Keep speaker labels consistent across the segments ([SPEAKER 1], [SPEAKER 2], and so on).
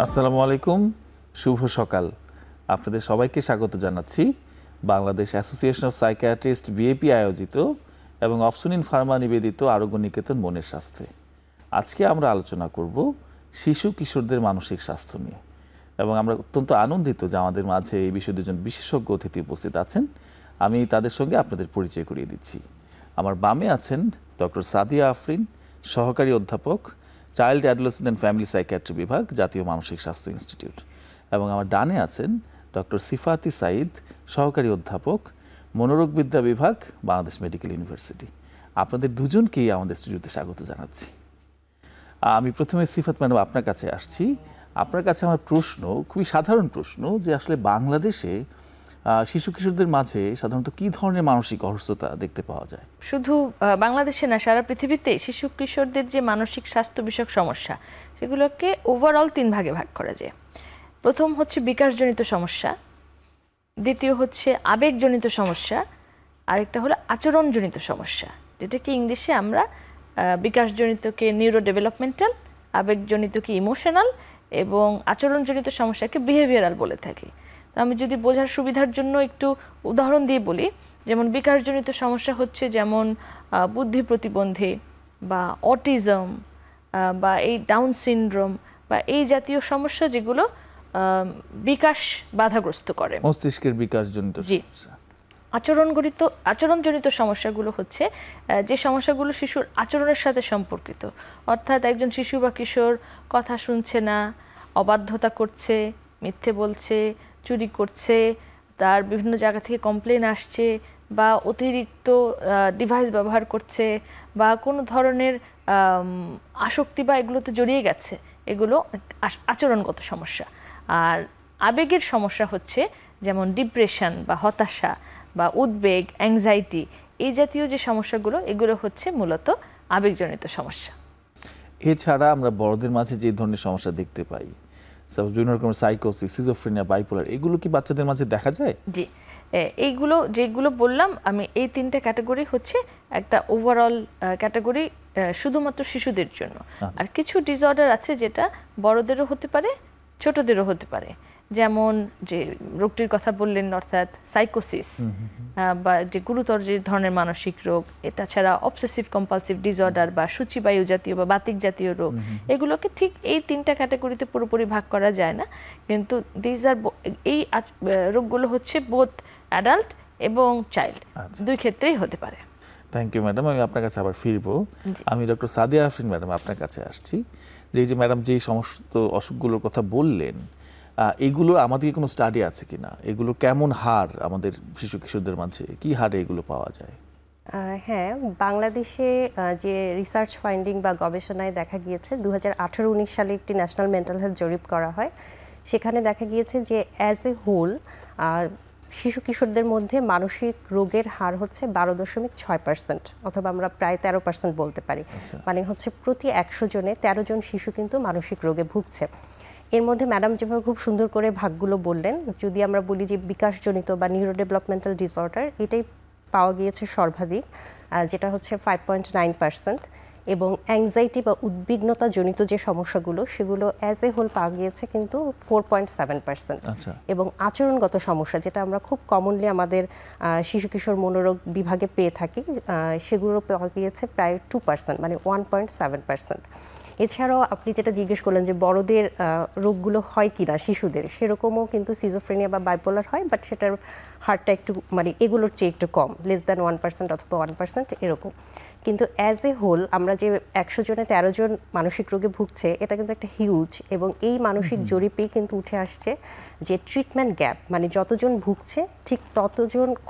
[SPEAKER 1] আসসালামু আলাইকুম, শুভ সকাল। আপনাদের সবাইকে স্বাগত জানাচ্ছি Bangladesh association of psychiatrist BAP আয়োজিত এবং অপসনিন ফার্মা নিবেদিত আরোগ্য নিকেতন মনের স্বাস্থ্যে। আজকে আমরা আলোচনা করব শিশু কিশোরদের মানসিক স্বাস্থ্য নিয়ে এবং আমরা অত্যন্ত আনন্দিত যে আমাদের মাঝে এই বিষয়ে দুজন বিশেষজ্ঞ অতিথি উপস্থিত আছেন। আমি তাদের সঙ্গে আপনাদের পরিচয় করিয়ে দিচ্ছি। আমার বামে আছেন ডক্টর সাদিয়া আফরিন, সহকারী অধ্যাপক, child adolescent and family psychiatry বিভাগ, জাতীয় মানসিক স্বাস্থ্য ইনস্টিটিউট। এবং আমার ডানে আছেন ডক্টর সিফাতি সাইদ, সহকারী অধ্যাপক, মনোরোগবিদ্যা বিভাগ, বাংলাদেশ মেডিকেল ইউনিভার্সিটি। আপনাদের দুজনকেই আমাদের স্টুডিওতে স্বাগত জানাচ্ছি। আমি প্রথমে সিফাত ম্যাডাম আপনার কাছে আসছি। আপনার কাছে আমার প্রশ্ন খুবই সাধারণ প্রশ্ন, যে আসলে বাংলাদেশে শিশু কিশোরদের মাঝে সাধারণত কী ধরনের মানসিক অসুস্থতা দেখতে পাওয়া যায়?
[SPEAKER 2] শুধু বাংলাদেশে না, সারা পৃথিবীতে শিশু কিশোরদের যে মানসিক স্বাস্থ্য বিষয়ক সমস্যা, সেগুলোকে ওভারঅল 3 ভাগে ভাগ করা যায়। প্রথম হচ্ছে বিকাশজনিত সমস্যা, দ্বিতীয় হচ্ছে আবেগজনিত সমস্যা, আরেকটা হলো আচরণজনিত সমস্যা, যেটাকে ইংলিশে আমরা বিকাশজনিতকে নিউরো ডেভেলপমেন্টাল, আবেগজনিতকে ইমোশনাল এবং আচরণজনিত সমস্যাকে বিহেভিয়ারাল বলে থাকি। আমি যদি বোঝার সুবিধার জন্য একটু উদাহরণ দিয়ে বলি, যেমন বিকাশজনিত সমস্যা হচ্ছে যেমন বুদ্ধি প্রতিবন্ধী বা অটিজম বা এই ডাউন সিনড্রোম বা এই জাতীয় সমস্যা, যেগুলো বিকাশ বাধাগ্রস্ত করে,
[SPEAKER 1] মস্তিষ্কের বিকাশজনিত সমস্যা।
[SPEAKER 2] আচরণজনিত সমস্যাগুলো হচ্ছে যে সমস্যাগুলো শিশুর আচরণের সাথে সম্পর্কিত, অর্থাৎ একজন শিশু বা কিশোর কথা শুনছে না, অবাধ্যতা করছে, মিথ্যে বলছে, চুরি করছে, তার বিভিন্ন জায়গা থেকে কমপ্লেন আসছে, বা অতিরিক্ত ডিভাইস ব্যবহার করছে, বা কোনো ধরনের আসক্তি বা এগুলোতে জড়িয়ে গেছে, এগুলো আচরণগত সমস্যা। আর আবেগের সমস্যা হচ্ছে যেমন ডিপ্রেশন বা হতাশা বা উদ্বেগ, অ্যাংজাইটি, এই জাতীয় যে সমস্যাগুলো, এগুলো হচ্ছে মূলত আবেগজনিত সমস্যা।
[SPEAKER 1] এছাড়া আমরা বড়দের মাঝে যে ধরনের সমস্যা দেখতে পাই, বিভিন্ন রকমের সাইকোসিস, সিজোফ্রেনিয়া, বাইপোলার, এগুলো কি বাচ্চাদের মাঝে দেখা যায়?
[SPEAKER 2] জি, এইগুলো যেগুলো বললাম আমি, এই 3টে ক্যাটাগরি হচ্ছে একটা ওভারঅল ক্যাটাগরি শুধুমাত্র শিশুদের জন্য। আর কিছু ডিসঅর্ডার আছে যেটা বড়দেরও হতে পারে, ছোটদেরও হতে পারে। যেমন যে রোগটির কথা বললেন, অর্থাৎ সাইকোসিস বা যে গুরুতর যে ধরনের মানসিক রোগ, এটা ছাড়া অবসেসিভ কম্পালসিভ ডিসঅর্ডার বা সূচিবায়ু জাতীয় বা বাতিক জাতীয় রোগ, এগুলোকে ঠিক এই 3টা ক্যাটাগরিতে পুরোপুরি ভাগ করা যায় না। কিন্তু এই রোগগুলো হচ্ছে বোথ অ্যাডাল্ট এবং চাইল্ড, দুই ক্ষেত্রেই হতে পারে।
[SPEAKER 1] Thank you madam. আমি আপনার কাছে আবার ফিরবো। আমি ডক্টর সাদিয়া আফরিন ম্যাডাম আপনার কাছে আসছি। যে ম্যাডাম যে সমস্ত অসুখগুলোর কথা বললেন, এগুলো আমাদের কোনো স্টাডি আছে কিনা? এগুলো কেমন হার আমাদের শিশু কিশোরদের মাঝে, কি হারে এগুলো পাওয়া যায়?
[SPEAKER 3] হ্যাঁ, বাংলাদেশে যে রিসার্চ ফাইন্ডিং বা গবেষণায় দেখা গিয়েছে, 2018-19 সালে একটি ন্যাশনাল মেন্টাল হেলথ জরিপ করা হয়। সেখানে দেখা গিয়েছে যে অ্যাজ এ হোল শিশু কিশোরদের মধ্যে মানসিক রোগের হার হচ্ছে 12.6%, অথবা আমরা প্রায় 13% বলতে পারি। মানে হচ্ছে প্রতি 100 জনে 13 জন শিশু কিন্তু মানসিক রোগে ভুগছে। এর মধ্যে ম্যাডাম যেভাবে খুব সুন্দর করে ভাগগুলো বললেন, যদি আমরা বলি যে বিকাশজনিত বা নিউরো ডেভেলপমেন্টাল ডিসঅর্ডার, এটাই পাওয়া গিয়েছে সর্বাধিক, যেটা হচ্ছে 5.9%, এবং অ্যাংজাইটি বা উদ্বিগ্নতা জনিত যে সমস্যাগুলো, সেগুলো অ্যাজ এ হোল পাওয়া গিয়েছে কিন্তু 4.7%। এবং আচরণগত সমস্যা, যেটা আমরা খুব কমনলি আমাদের শিশু কিশোর মনোরোগ বিভাগে পেয়ে থাকি, সেগুলো পাওয়া গিয়েছে প্রায় 2%, মানে 1.7%। এছাড়াও আপনি যেটা জিজ্ঞেস করলেন যে বড়দের রোগগুলো হয় কি না শিশুদের, সেরকমও কিন্তু সিজোফ্রেনিয়া বা বাইপোলার হয়, বাট সেটার হারটা একটু মানে এগুলোর চেয়ে একটু কম, লেস দ্যান 1% অথবা 1% এরকম। কিন্তু অ্যাজ এ হোল আমরা যে 100 জনে 13 জন মানসিক রোগে ভুগছে, এটা কিন্তু একটা হিউজ, এবং এই মানসিক জরিপেই কিন্তু উঠে আসছে যে ট্রিটমেন্ট গ্যাপ, মানে যতজন ভুগছে ঠিক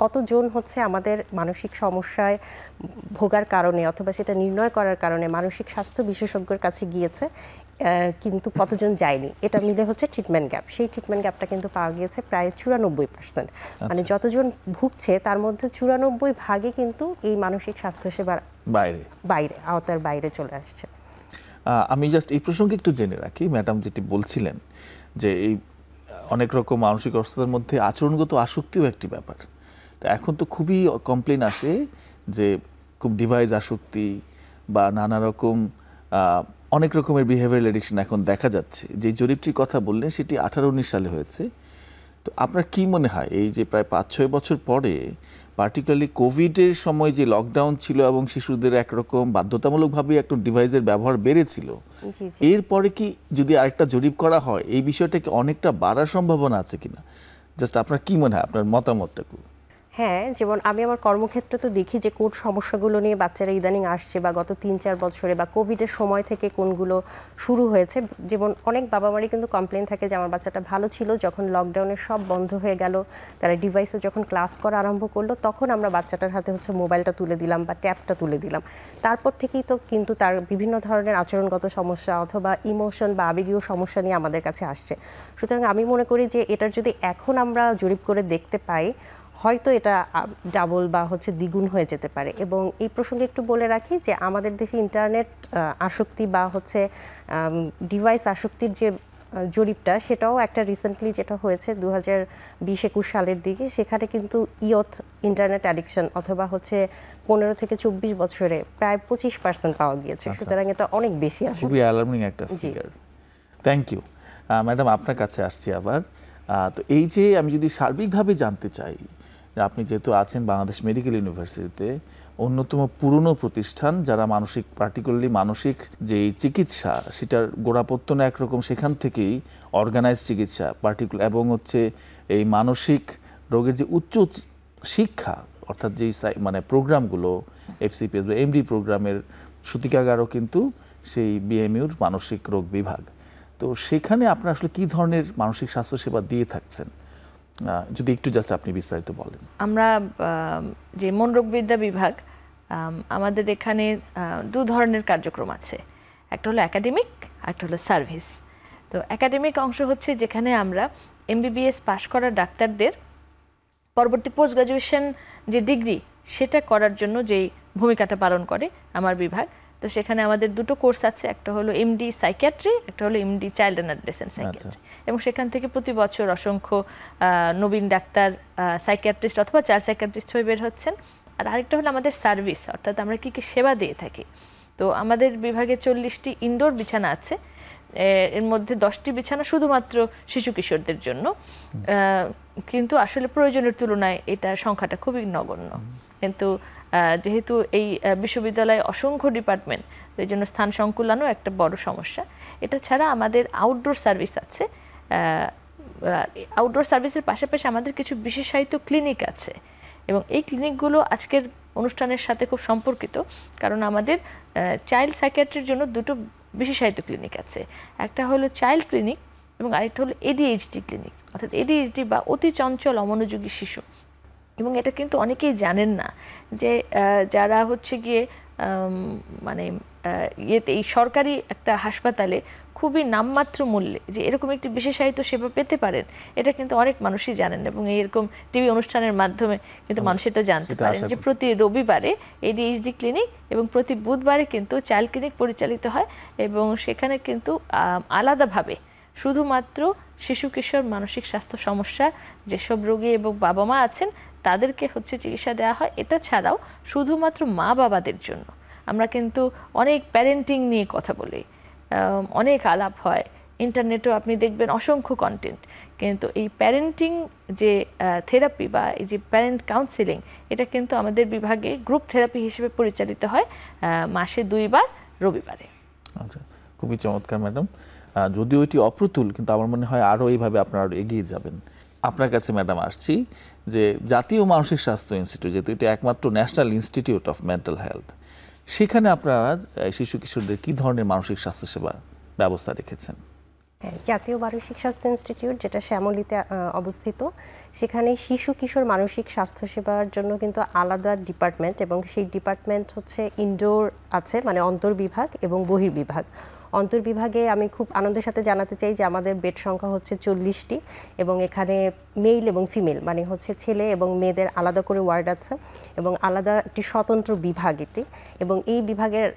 [SPEAKER 3] কতজন হচ্ছে আমাদের মানসিক সমস্যায় ভোগার কারণে অথবা সেটা নির্ণয় করার কারণে মানসিক স্বাস্থ্য বিশেষজ্ঞের কাছে গিয়েছে, কিন্তু কতজন যায়নি, এটা মিলে হচ্ছে ট্রিটমেন্ট গ্যাপ। সেই ট্রিটমেন্ট গ্যাপটা কিন্তু পাওয়া গিয়েছে প্রায় 94%। মানে যতজন ভুগছে তার মধ্যে 94% কিন্তু এই মানসিক স্বাস্থ্য সেবার আওতার বাইরে চলে আসছে।
[SPEAKER 1] আমি জাস্ট এই প্রসঙ্গে একটু জেনে রাখি, ম্যাডাম যেটি বলছিলেন যে এই অনেক রকম মানসিক অবস্থার মধ্যে আচরণগত আসক্তিও একটি ব্যাপার। তো এখন তো খুবই কমপ্লেন আসে যে খুব ডিভাইস আসক্তি বা নানা রকম অনেক রকমের বিহেভিয়ারাল এডিকশন এখন দেখা যাচ্ছে। যে জরিপটির কথা বললেন সেটি 18-19 সালে হয়েছে। তো আপনার কি মনে হয় এই যে প্রায় 5-6 বছর পরে, পার্টিকুলারলি কোভিডের সময় যে লকডাউন ছিল এবং শিশুদের একরকম বাধ্যতামূলকভাবে একটা ডিভাইসের ব্যবহার বেড়েছিল, এরপরে কি যদি আরেকটা জরিপ করা হয় এই বিষয়টা কি অনেকটা বাড়ার সম্ভাবনা আছে কিনা? জাস্ট আপনার কি মনে হয়, আপনার মতামতটা?
[SPEAKER 3] হ্যাঁ, যেমন আমি আমার কর্মক্ষেত্রে তো দেখি যে কোন সমস্যাগুলো নিয়ে বাচ্চারা ইদানিং আসছে, বা গত 3-4 বছরে বা কোভিডের সময় থেকে কোনগুলো শুরু হয়েছে। যেমন অনেক বাবা মারই কিন্তু কমপ্লেন থাকে যে আমার বাচ্চাটা ভালো ছিল, যখন লকডাউনে সব বন্ধ হয়ে গেল, তারা ডিভাইসে যখন ক্লাস করা আরম্ভ করলো, তখন আমরা বাচ্চাটার হাতে মোবাইলটা তুলে দিলাম বা ট্যাবটা তুলে দিলাম। তারপর থেকেই তো কিন্তু তার বিভিন্ন ধরনের আচরণগত সমস্যা অথবা ইমোশন বা আবেগীয় সমস্যা নিয়ে আমাদের কাছে আসছে। সুতরাং আমি মনে করি যে এটার যদি এখন আমরা জরিপ করে দেখতে পাই, হয়তো এটা ডাবল বা দ্বিগুণ হয়ে যেতে পারে। এবং এই প্রসঙ্গে একটু বলে রাখি যে আমাদের দেশে ইন্টারনেট আসক্তি বা ডিভাইস আসক্তির যে জরিপটা, সেটাও একটা রিসেন্টলি যেটা হয়েছে 2020-21 সালের দিকে, সেখানে কিন্তু ইয়থ ইন্টারনেট অ্যাডিকশন অথবা 15 থেকে 24 বছরে প্রায় 25% পাওয়া গিয়েছে। সুতরাং এটা অনেক বেশি, আসলে
[SPEAKER 1] খুবই অ্যালার্মিং একটা ফিগার। থ্যাংক ইউ ম্যাডাম, আপনার কাছে আসছি আবার। তো এই যে আমি যদি সার্বিকভাবে জানতে চাই, আপনি যেহেতু আছেন বাংলাদেশ মেডিকেল ইউনিভার্সিটিতে, অন্যতম পুরনো প্রতিষ্ঠান যারা মানসিক, পার্টিকুলারলি মানসিক যে চিকিৎসা সেটার গোড়াপত্তন একরকম সেখান থেকেই অর্গানাইজ চিকিৎসা পার্টিকুলার এবং এই মানসিক রোগের যে উচ্চ শিক্ষা, অর্থাৎ যেই মানে প্রোগ্রামগুলো FCPS বা MD প্রোগ্রামের সূতিকাগারও কিন্তু সেই BMUর মানসিক রোগ বিভাগ। তো সেখানে আপনারা আসলে কি ধরনের মানসিক স্বাস্থ্যসেবা দিয়ে থাকছেন, যদি একটু জাস্ট আপনি বিস্তারিত বলেন।
[SPEAKER 2] আমরা যে মনোরোগবিদ্যা বিভাগ, আমাদের এখানে 2 ধরনের কার্যক্রম আছে। একটা হলো একাডেমিক, একটা হলো সার্ভিস। তো একাডেমিক অংশ হচ্ছে যেখানে আমরা MBBS পাশ করা ডাক্তারদের পরবর্তী পোস্ট গ্রাজুয়েশন যে ডিগ্রি সেটা করার জন্য যেই ভূমিকাটা পালন করে আমার বিভাগ। তো সেখানে আমাদের 2টো কোর্স আছে, একটা হলো MD সাইকিয়াট্রি, একটা হলো MD child and adolescent psychiatry. এবং সেখান থেকে প্রতি বছর অসংখ্য নবীন ডাক্তার সাইকিয়াট্রিস্ট অথবা চাইল্ড সাইকিয়াট্রিস্ট হয়ে বের হচ্ছেন। আর আরেকটা হলো আমাদের সার্ভিস, অর্থাৎ আমরা কী কী সেবা দিয়ে থাকি। তো আমাদের বিভাগে 40টি ইনডোর বিছানা আছে, এর মধ্যে 10টি বিছানা শুধুমাত্র শিশু কিশোরদের জন্য, কিন্তু আসলে প্রয়োজনের তুলনায় এটা সংখ্যাটা খুবই নগণ্য। কিন্তু যেহেতু এই বিশ্ববিদ্যালয়ে অসংখ্য ডিপার্টমেন্ট, এই জন্য স্থান সংকুলানও একটা বড় সমস্যা। এটা ছাড়া আমাদের আউটডোর সার্ভিস আছে। আউটডোর সার্ভিসের পাশাপাশি আমাদের কিছু বিশেষায়িত ক্লিনিক আছে, এবং এই ক্লিনিকগুলো আজকের অনুষ্ঠানের সাথে খুব সম্পর্কিত, কারণ আমাদের চাইল্ড সাইকিয়াট্রির জন্য 2টো বিশেষায়িত ক্লিনিক আছে। একটা হলো চাইল্ড ক্লিনিক এবং আরেকটা হলো ADHD ক্লিনিক, অর্থাৎ ADHD বা অতি চঞ্চল অমনোযোগী শিশু। এবং এটা কিন্তু অনেকেই জানেন না যে যারা গিয়ে মানে এই সরকারি একটা হাসপাতালে খুবই নামমাত্র মূল্যে যে এরকম একটি বিশেষায়িত সেবা পেতে পারেন, এটা কিন্তু অনেক মানুষই জানেন। এবং এরকম টিভি অনুষ্ঠানের মাধ্যমে কিন্তু মানুষ এটা জানতে পারেন যে প্রতি রবিবারে ADHD ক্লিনিক এবং প্রতি বুধবারে কিন্তু চাইল্ড ক্লিনিক পরিচালিত হয়, এবং সেখানে কিন্তু আলাদাভাবে শুধুমাত্র শিশু কিশোর মানসিক স্বাস্থ্য সমস্যা যেসব রোগী এবং বাবা মা আছেন তাদেরকে চিকিৎসা দেওয়া হয়। এটা ছাড়াও শুধুমাত্র মা বাবাদের জন্য আমরা কিন্তু অনেক প্যারেন্টিং নিয়ে কথা বলি, অনেক আলাপ হয়, ইন্টারনেটেও আপনি দেখবেন অসংখ্য কন্টেন্ট। কিন্তু এই প্যারেন্টিং যে থেরাপি বা এই যে প্যারেন্ট কাউন্সিলিং, এটা কিন্তু আমাদের বিভাগে গ্রুপ থেরাপি হিসেবে পরিচালিত হয় মাসে 2 বার রবিবারে।
[SPEAKER 1] আচ্ছা, খুবই চমৎকার ম্যাডাম। যদিও এটি অপ্রতুল, কিন্তু আমার মনে হয় আরও এইভাবে আপনারা এগিয়ে যাবেন। আপনার কাছে ম্যাডাম আসছি যে জাতীয় মানসিক স্বাস্থ্য ইনস্টিটিউট, যেহেতু এটি একমাত্র national institute of mental health, সেখানে আপনারা শিশু কিশোরদের কী ধরনের মানসিক স্বাস্থ্যসেবা ব্যবস্থা রেখেছেন?
[SPEAKER 3] জাতীয় মানসিক স্বাস্থ্য ইনস্টিটিউট, যেটা শ্যামলীতে অবস্থিত, সেখানে শিশু কিশোর মানসিক স্বাস্থ্যসেবার জন্য কিন্তু আলাদা ডিপার্টমেন্ট, এবং সেই ডিপার্টমেন্ট ইনডোর আছে, মানে অন্তর্বিভাগ এবং বহির্বিভাগ। অন্তর্বিভাগে আমি খুব আনন্দের সাথে জানাতে চাই যে আমাদের বেড সংখ্যা 40টি, এবং এখানে মেল এবং ফিমেল মানে হচ্ছে ছেলে এবং মেয়েদের আলাদা করে ওয়ার্ড আছে এবং আলাদা একটি স্বতন্ত্র বিভাগ এটি, এবং এই বিভাগের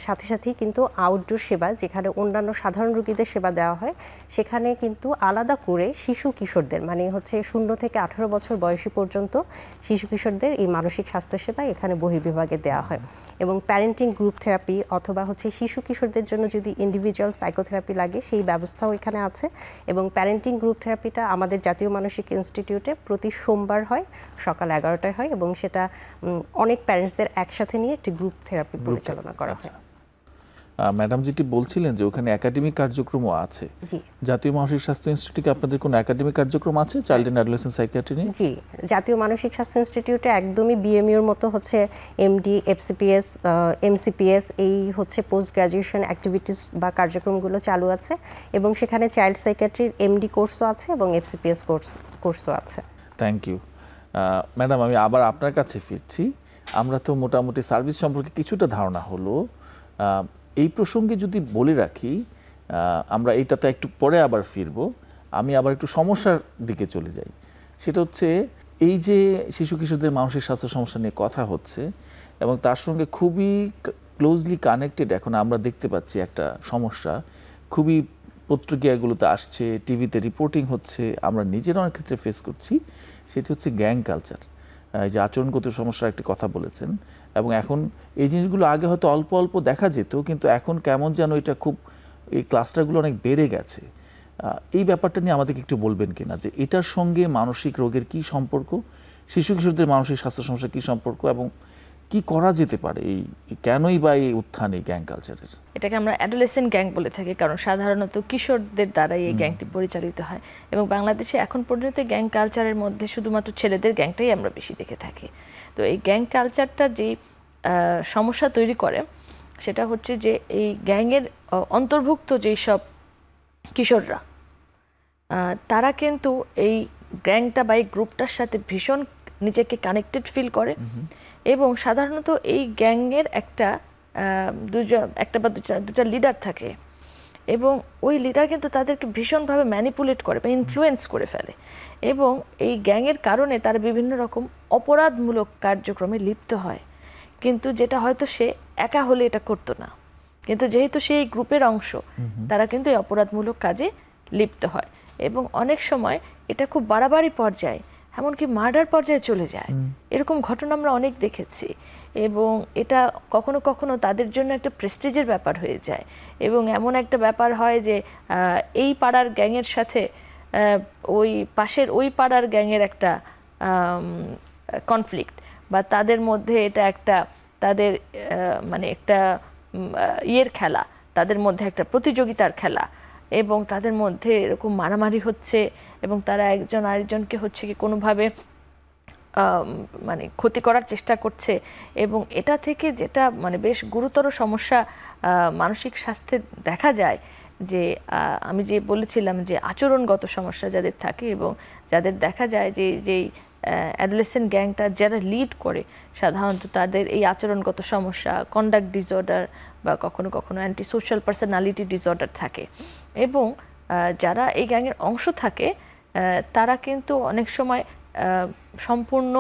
[SPEAKER 3] সাথে সাথেই কিন্তু আউটডোর সেবা, যেখানে অন্যান্য সাধারণ রোগীদের সেবা দেওয়া হয়, সেখানে কিন্তু আলাদা করে শিশু কিশোরদের মানে হচ্ছে 0 থেকে 18 বছর বয়সী পর্যন্ত শিশু কিশোরদের এই মানসিক স্বাস্থ্যসেবা এখানে বহির্বিভাগে দেওয়া হয়। এবং প্যারেন্টিং গ্রুপ থেরাপি অথবা হচ্ছে শিশু কিশোরদের জন্য যদি ইন্ডিভিজুয়াল সাইকোথেরাপি লাগে সেই ব্যবস্থাও এখানে আছে। এবং প্যারেন্টিং গ্রুপ থেরাপিটা আমাদের জাতীয় মানসিক ইনস্টিটিউটে প্রতি সোমবার হয়, সকাল 11টায় হয়, এবং সেটা অনেক প্যারেন্টসদের একসাথে নিয়ে একটি গ্রুপ থেরাপি পরিচালনা করা হয়।
[SPEAKER 1] ম্যাডাম যেটি বলছিলেন যে ওখানে একাডেমিক কার্যক্রমও আছে, জাতীয় মানসিক স্বাস্থ্য ইনস্টিটিউটে আপনাদের কোনো একাডেমিক কার্যক্রম আছে চাইল্ড এন্ড অ্যাডোলেসেন্ট সাইকিয়াট্রি নিয়ে?
[SPEAKER 3] জি, জাতীয় মানসিক স্বাস্থ্য ইনস্টিটিউটে একদমই বিএমইউর মতো হচ্ছে এমডি, এফসিপিএস, এমসিপিএস এই হচ্ছে পোস্ট গ্রাজুয়েশন অ্যাক্টিভিটিস বা কার্যক্রমগুলো চালু আছে, এবং সেখানে চাইল্ড সাইকিয়াট্রির এমডি কোর্সও আছে এবং এফসিপিএস কোর্সও আছে।
[SPEAKER 1] Thank you madam. আমি আবার আপনার কাছে ফিরছি। আমরা তো মোটামুটি সার্ভিস সম্পর্কে কিছুটা ধারণা হলো। এই প্রসঙ্গে যদি বলে রাখি, আমরা এইটাতে একটু পরে আবার ফিরব, আমি আবার একটু সমস্যার দিকে চলে যাই। সেটা হচ্ছে এই যে শিশু কিশোরদের মানসিক স্বাস্থ্য সমস্যা নিয়ে কথা হচ্ছে এবং তার সঙ্গে খুবই ক্লোজলি কানেক্টেড এখন আমরা দেখতে পাচ্ছি একটা সমস্যা, খুবই পত্রিকাগুলোতে আসছে, টিভিতে রিপোর্টিং হচ্ছে, আমরা নিজেরা অনেক ক্ষেত্রে ফেস করছি, সেটি হচ্ছে গ্যাং কালচার। যে আচরণগত সমস্যার একটি কথা বলেছেন, এবং এখন এই জিনিসগুলো আগে হয়তো অল্প অল্প দেখা যেত, কিন্তু এখন কেমন যেন এটা খুব এই ক্লাস্টারগুলো অনেক বেড়ে গেছে। এই ব্যাপারটা নিয়ে আমাদেরকে একটু বলবেন কিনা যে এটার সঙ্গে মানসিক রোগের কি সম্পর্ক, শিশু কিশোরদের মানসিক স্বাস্থ্য সমস্যার কি সম্পর্ক, এবং কি করা যেতে পারে, এই কেনই বা এই উত্থান এই গ্যাং কালচারের?
[SPEAKER 2] এটাকে আমরা অ্যাডোলেসেন্ট গ্যাং বলে থাকি, কারণ সাধারণত কিশোরদের দ্বারাই এই গ্যাংটি পরিচালিত হয়। এবং বাংলাদেশে এখন পর্যন্ত গ্যাং কালচারের মধ্যে শুধুমাত্র ছেলেদের গ্যাংটাই আমরা বেশি দেখে থাকি। তো এই গ্যাং কালচারটা যে সমস্যা তৈরি করে সেটা হচ্ছে যে এই গ্যাংয়ের অন্তর্ভুক্ত যেই সব কিশোররা, তারা কিন্তু এই গ্যাংটা বা এই গ্রুপটার সাথে ভীষণ নিজেকে কানেক্টেড ফিল করে, এবং সাধারণত এই গ্যাংয়ের একটা বা দুটা লিডার থাকে, এবং ওই লিডার কিন্তু তাদেরকে ভীষণভাবে ম্যানিপুলেট করে বা ইনফ্লুয়েন্স করে ফেলে, এবং এই গ্যাংয়ের কারণে তারা বিভিন্ন রকম অপরাধমূলক কার্যক্রমে লিপ্ত হয়। কিন্তু যেটা হয়তো সে একা হলে এটা করতো না, কিন্তু যেহেতু সে এই গ্রুপের অংশ, তারা কিন্তু এই অপরাধমূলক কাজে লিপ্ত হয়, এবং অনেক সময় এটা খুব বাড়াবাড়ি পর্যায়ে, এমনকি মার্ডার পর্যায়ে চলে যায়। এরকম ঘটনা আমরা অনেক দেখেছি, এবং এটা কখনো কখনো তাদের জন্য একটা প্রেস্টিজের ব্যাপার হয়ে যায়, এবং এমন একটা ব্যাপার হয় যে এই পাড়ার গ্যাংয়ের সাথে ওই পাশের ওই পাড়ার গ্যাংয়ের একটা কনফ্লিক্ট, বা তাদের মধ্যে এটা একটা তাদের মানে একটা ইয়ের খেলা, তাদের মধ্যে একটা প্রতিযোগিতার খেলা, এবং তাদের মধ্যে এরকম মারামারি হচ্ছে, এবং তারা একজন আরেকজনকে হচ্ছে কি কোনোভাবে মানে ক্ষতি করার চেষ্টা করছে। এবং এটা থেকে যেটা মানে বেশ গুরুতর সমস্যা মানসিক স্বাস্থ্যে দেখা যায়, যে আমি যে বলেছিলাম যে আচরণগত সমস্যা যাদের থাকে, এবং যাদের দেখা যায় যে যেই অ্যাডোলেসেন্ট গ্যাংটা যারা লিড করে, সাধারণত তাদের এই আচরণগত সমস্যা, কন্ডাক্ট ডিসঅর্ডার বা কখনো কখনো অ্যান্টি সোশ্যাল পার্সোনালিটি ডিসঅর্ডার থাকে। এবং যারা এই গ্যাংয়ের অংশ থাকে তারা কিন্তু অনেক সময় সম্পূর্ণ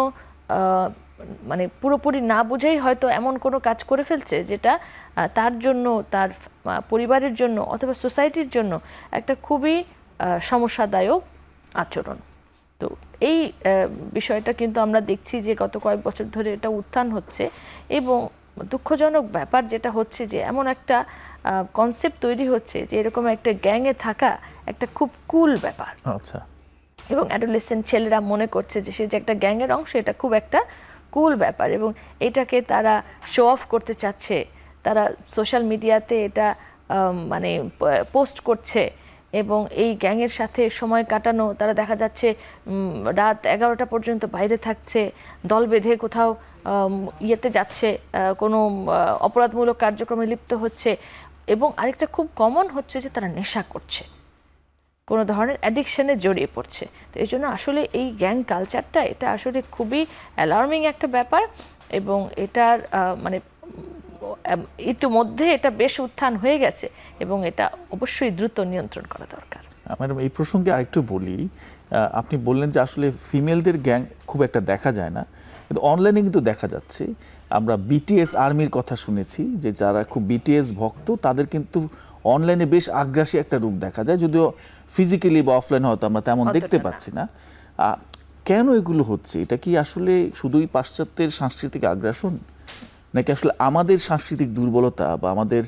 [SPEAKER 2] মানে পুরোপুরি না বুঝেই হয়তো এমন কোনো কাজ করে ফেলছে যেটা তার জন্য, তার পরিবারের জন্য অথবা সোসাইটির জন্য একটা খুবই সমস্যাদায়ক আচরণ। তো এই বিষয়টা কিন্তু আমরা দেখছি যে গত কয়েক বছর ধরে এটা উত্থান হচ্ছে, এবং দুঃখজনক ব্যাপার যেটা হচ্ছে যে এমন একটা কনসেপ্ট তৈরি হচ্ছে যে এরকম একটা গ্যাংয়ে থাকা একটা খুব কুল ব্যাপার।
[SPEAKER 1] আচ্ছা।
[SPEAKER 2] এবং অ্যাডোলেসেন্ট ছেলেরা মনে করছে যে সে যে একটা গ্যাংয়ের অংশ, এটা খুব একটা কুল ব্যাপার, এবং এটাকে তারা শো অফ করতে চাচ্ছে, তারা সোশ্যাল মিডিয়াতে এটা মানে পোস্ট করছে, এবং এই গ্যাংয়ের সাথে সময় কাটানো, তারা দেখা যাচ্ছে রাত 11টা পর্যন্ত বাইরে থাকছে, দল বেঁধে কোথাও ইয়েতে যাচ্ছে, কোনো অপরাধমূলক কার্যক্রমে লিপ্ত হচ্ছে, এবং আরেকটা খুব কমন হচ্ছে যে তারা নেশা করছে, কোনো ধরনের অ্যাডিকশানে জড়িয়ে পড়ছে। তো এই জন্য আসলে এই গ্যাং কালচারটা এটা আসলে খুবই অ্যালার্মিং একটা ব্যাপার, এবং এটার মানে ইতিমধ্যে এটা বেশ উত্থান হয়ে গেছে, এবং এটা অবশ্যই দ্রুত নিয়ন্ত্রণ করা দরকার।
[SPEAKER 1] ম্যাডাম, এই প্রসঙ্গে আরেকটু বলি আপনি বললেন যে আসলে ফিমেলদের গ্যাং খুব একটা দেখা যায় না, কিন্তু অনলাইনে কিন্তু দেখা যাচ্ছে। আমরা বিটিএস আর্মির কথা শুনেছি, যে যারা খুব বিটিএস ভক্ত তাদের কিন্তু অনলাইনে বেশ আগ্রাসী একটা রূপ দেখা যায়, যদিও ফিজিক্যালি বা অফলাইন হয়তো আমরা তেমন দেখতে পাচ্ছি না। কেন এগুলো হচ্ছে? এটা কি আসলে শুধুই পাশ্চাত্যের সাংস্কৃতিক আগ্রাসন, নাকি আসলে আমাদের সাংস্কৃতিক দুর্বলতা বা আমাদের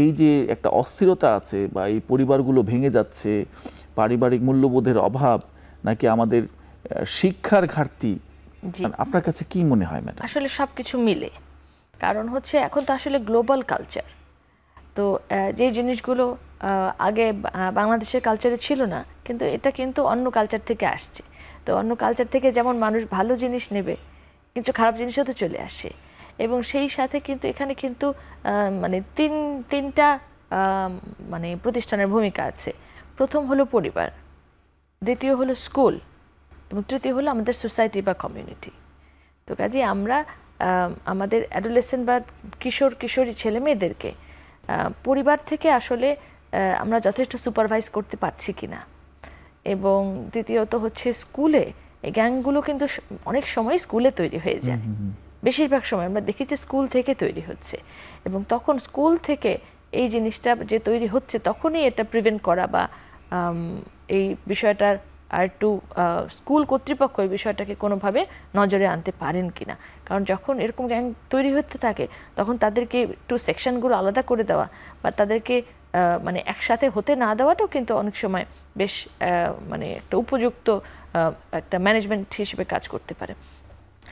[SPEAKER 1] এই যে একটা অস্থিরতা আছে, বা এই পরিবারগুলো ভেঙে যাচ্ছে, পারিবারিক মূল্যবোধের অভাব, নাকি আমাদের শিক্ষার ঘাটতি? আপনার কাছে কি মনে হয় ম্যাডাম?
[SPEAKER 2] আসলে সবকিছু মিলে। কারণ হচ্ছে এখন তো আসলে গ্লোবাল কালচার, তো যে জিনিসগুলো আগে বাংলাদেশের কালচারে ছিল না, কিন্তু এটা কিন্তু অন্য কালচার থেকে আসছে। তো অন্য কালচার থেকে যেমন মানুষ ভালো জিনিস নেবে, কিন্তু খারাপ জিনিসও তো চলে আসে। এবং সেই সাথে কিন্তু এখানে কিন্তু মানে তিনটা মানে প্রতিষ্ঠানের ভূমিকা আছে। প্রথম হলো পরিবার, দ্বিতীয় হলো স্কুল, এবং তৃতীয় হলো আমাদের সোসাইটি বা কমিউনিটি। তো কাজে আমরা আমাদের অ্যাডোলেসেন্ট বা কিশোরী ছেলে মেয়েদেরকে পরিবার থেকে আসলে আমরা যথেষ্ট সুপারভাইজ করতে পারছি কিনা, এবং দ্বিতীয়ত হচ্ছে স্কুলে এই গ্যাংগুলো কিন্তু অনেক সময় স্কুলে তৈরি হয়ে যায়। বেশিরভাগ সময় আমরা দেখি যে স্কুল থেকে তৈরি হচ্ছে, এবং তখন স্কুল থেকে এই জিনিসটা যে তৈরি হচ্ছে তখনই এটা প্রিভেন্ট করা বা এই বিষয়টার আর একটু স্কুল কর্তৃপক্ষ এই বিষয়টাকে কোনোভাবে নজরে আনতে পারেন কিনা। কারণ যখন এরকম গ্যাং তৈরি হতে থাকে তখন তাদেরকে একটু সেকশনগুলো আলাদা করে দেওয়া বা তাদেরকে মানে একসাথে হতে না দেওয়াটাও কিন্তু অনেক সময় বেশ মানে একটা উপযুক্ত একটা ম্যানেজমেন্ট হিসেবে কাজ করতে পারে।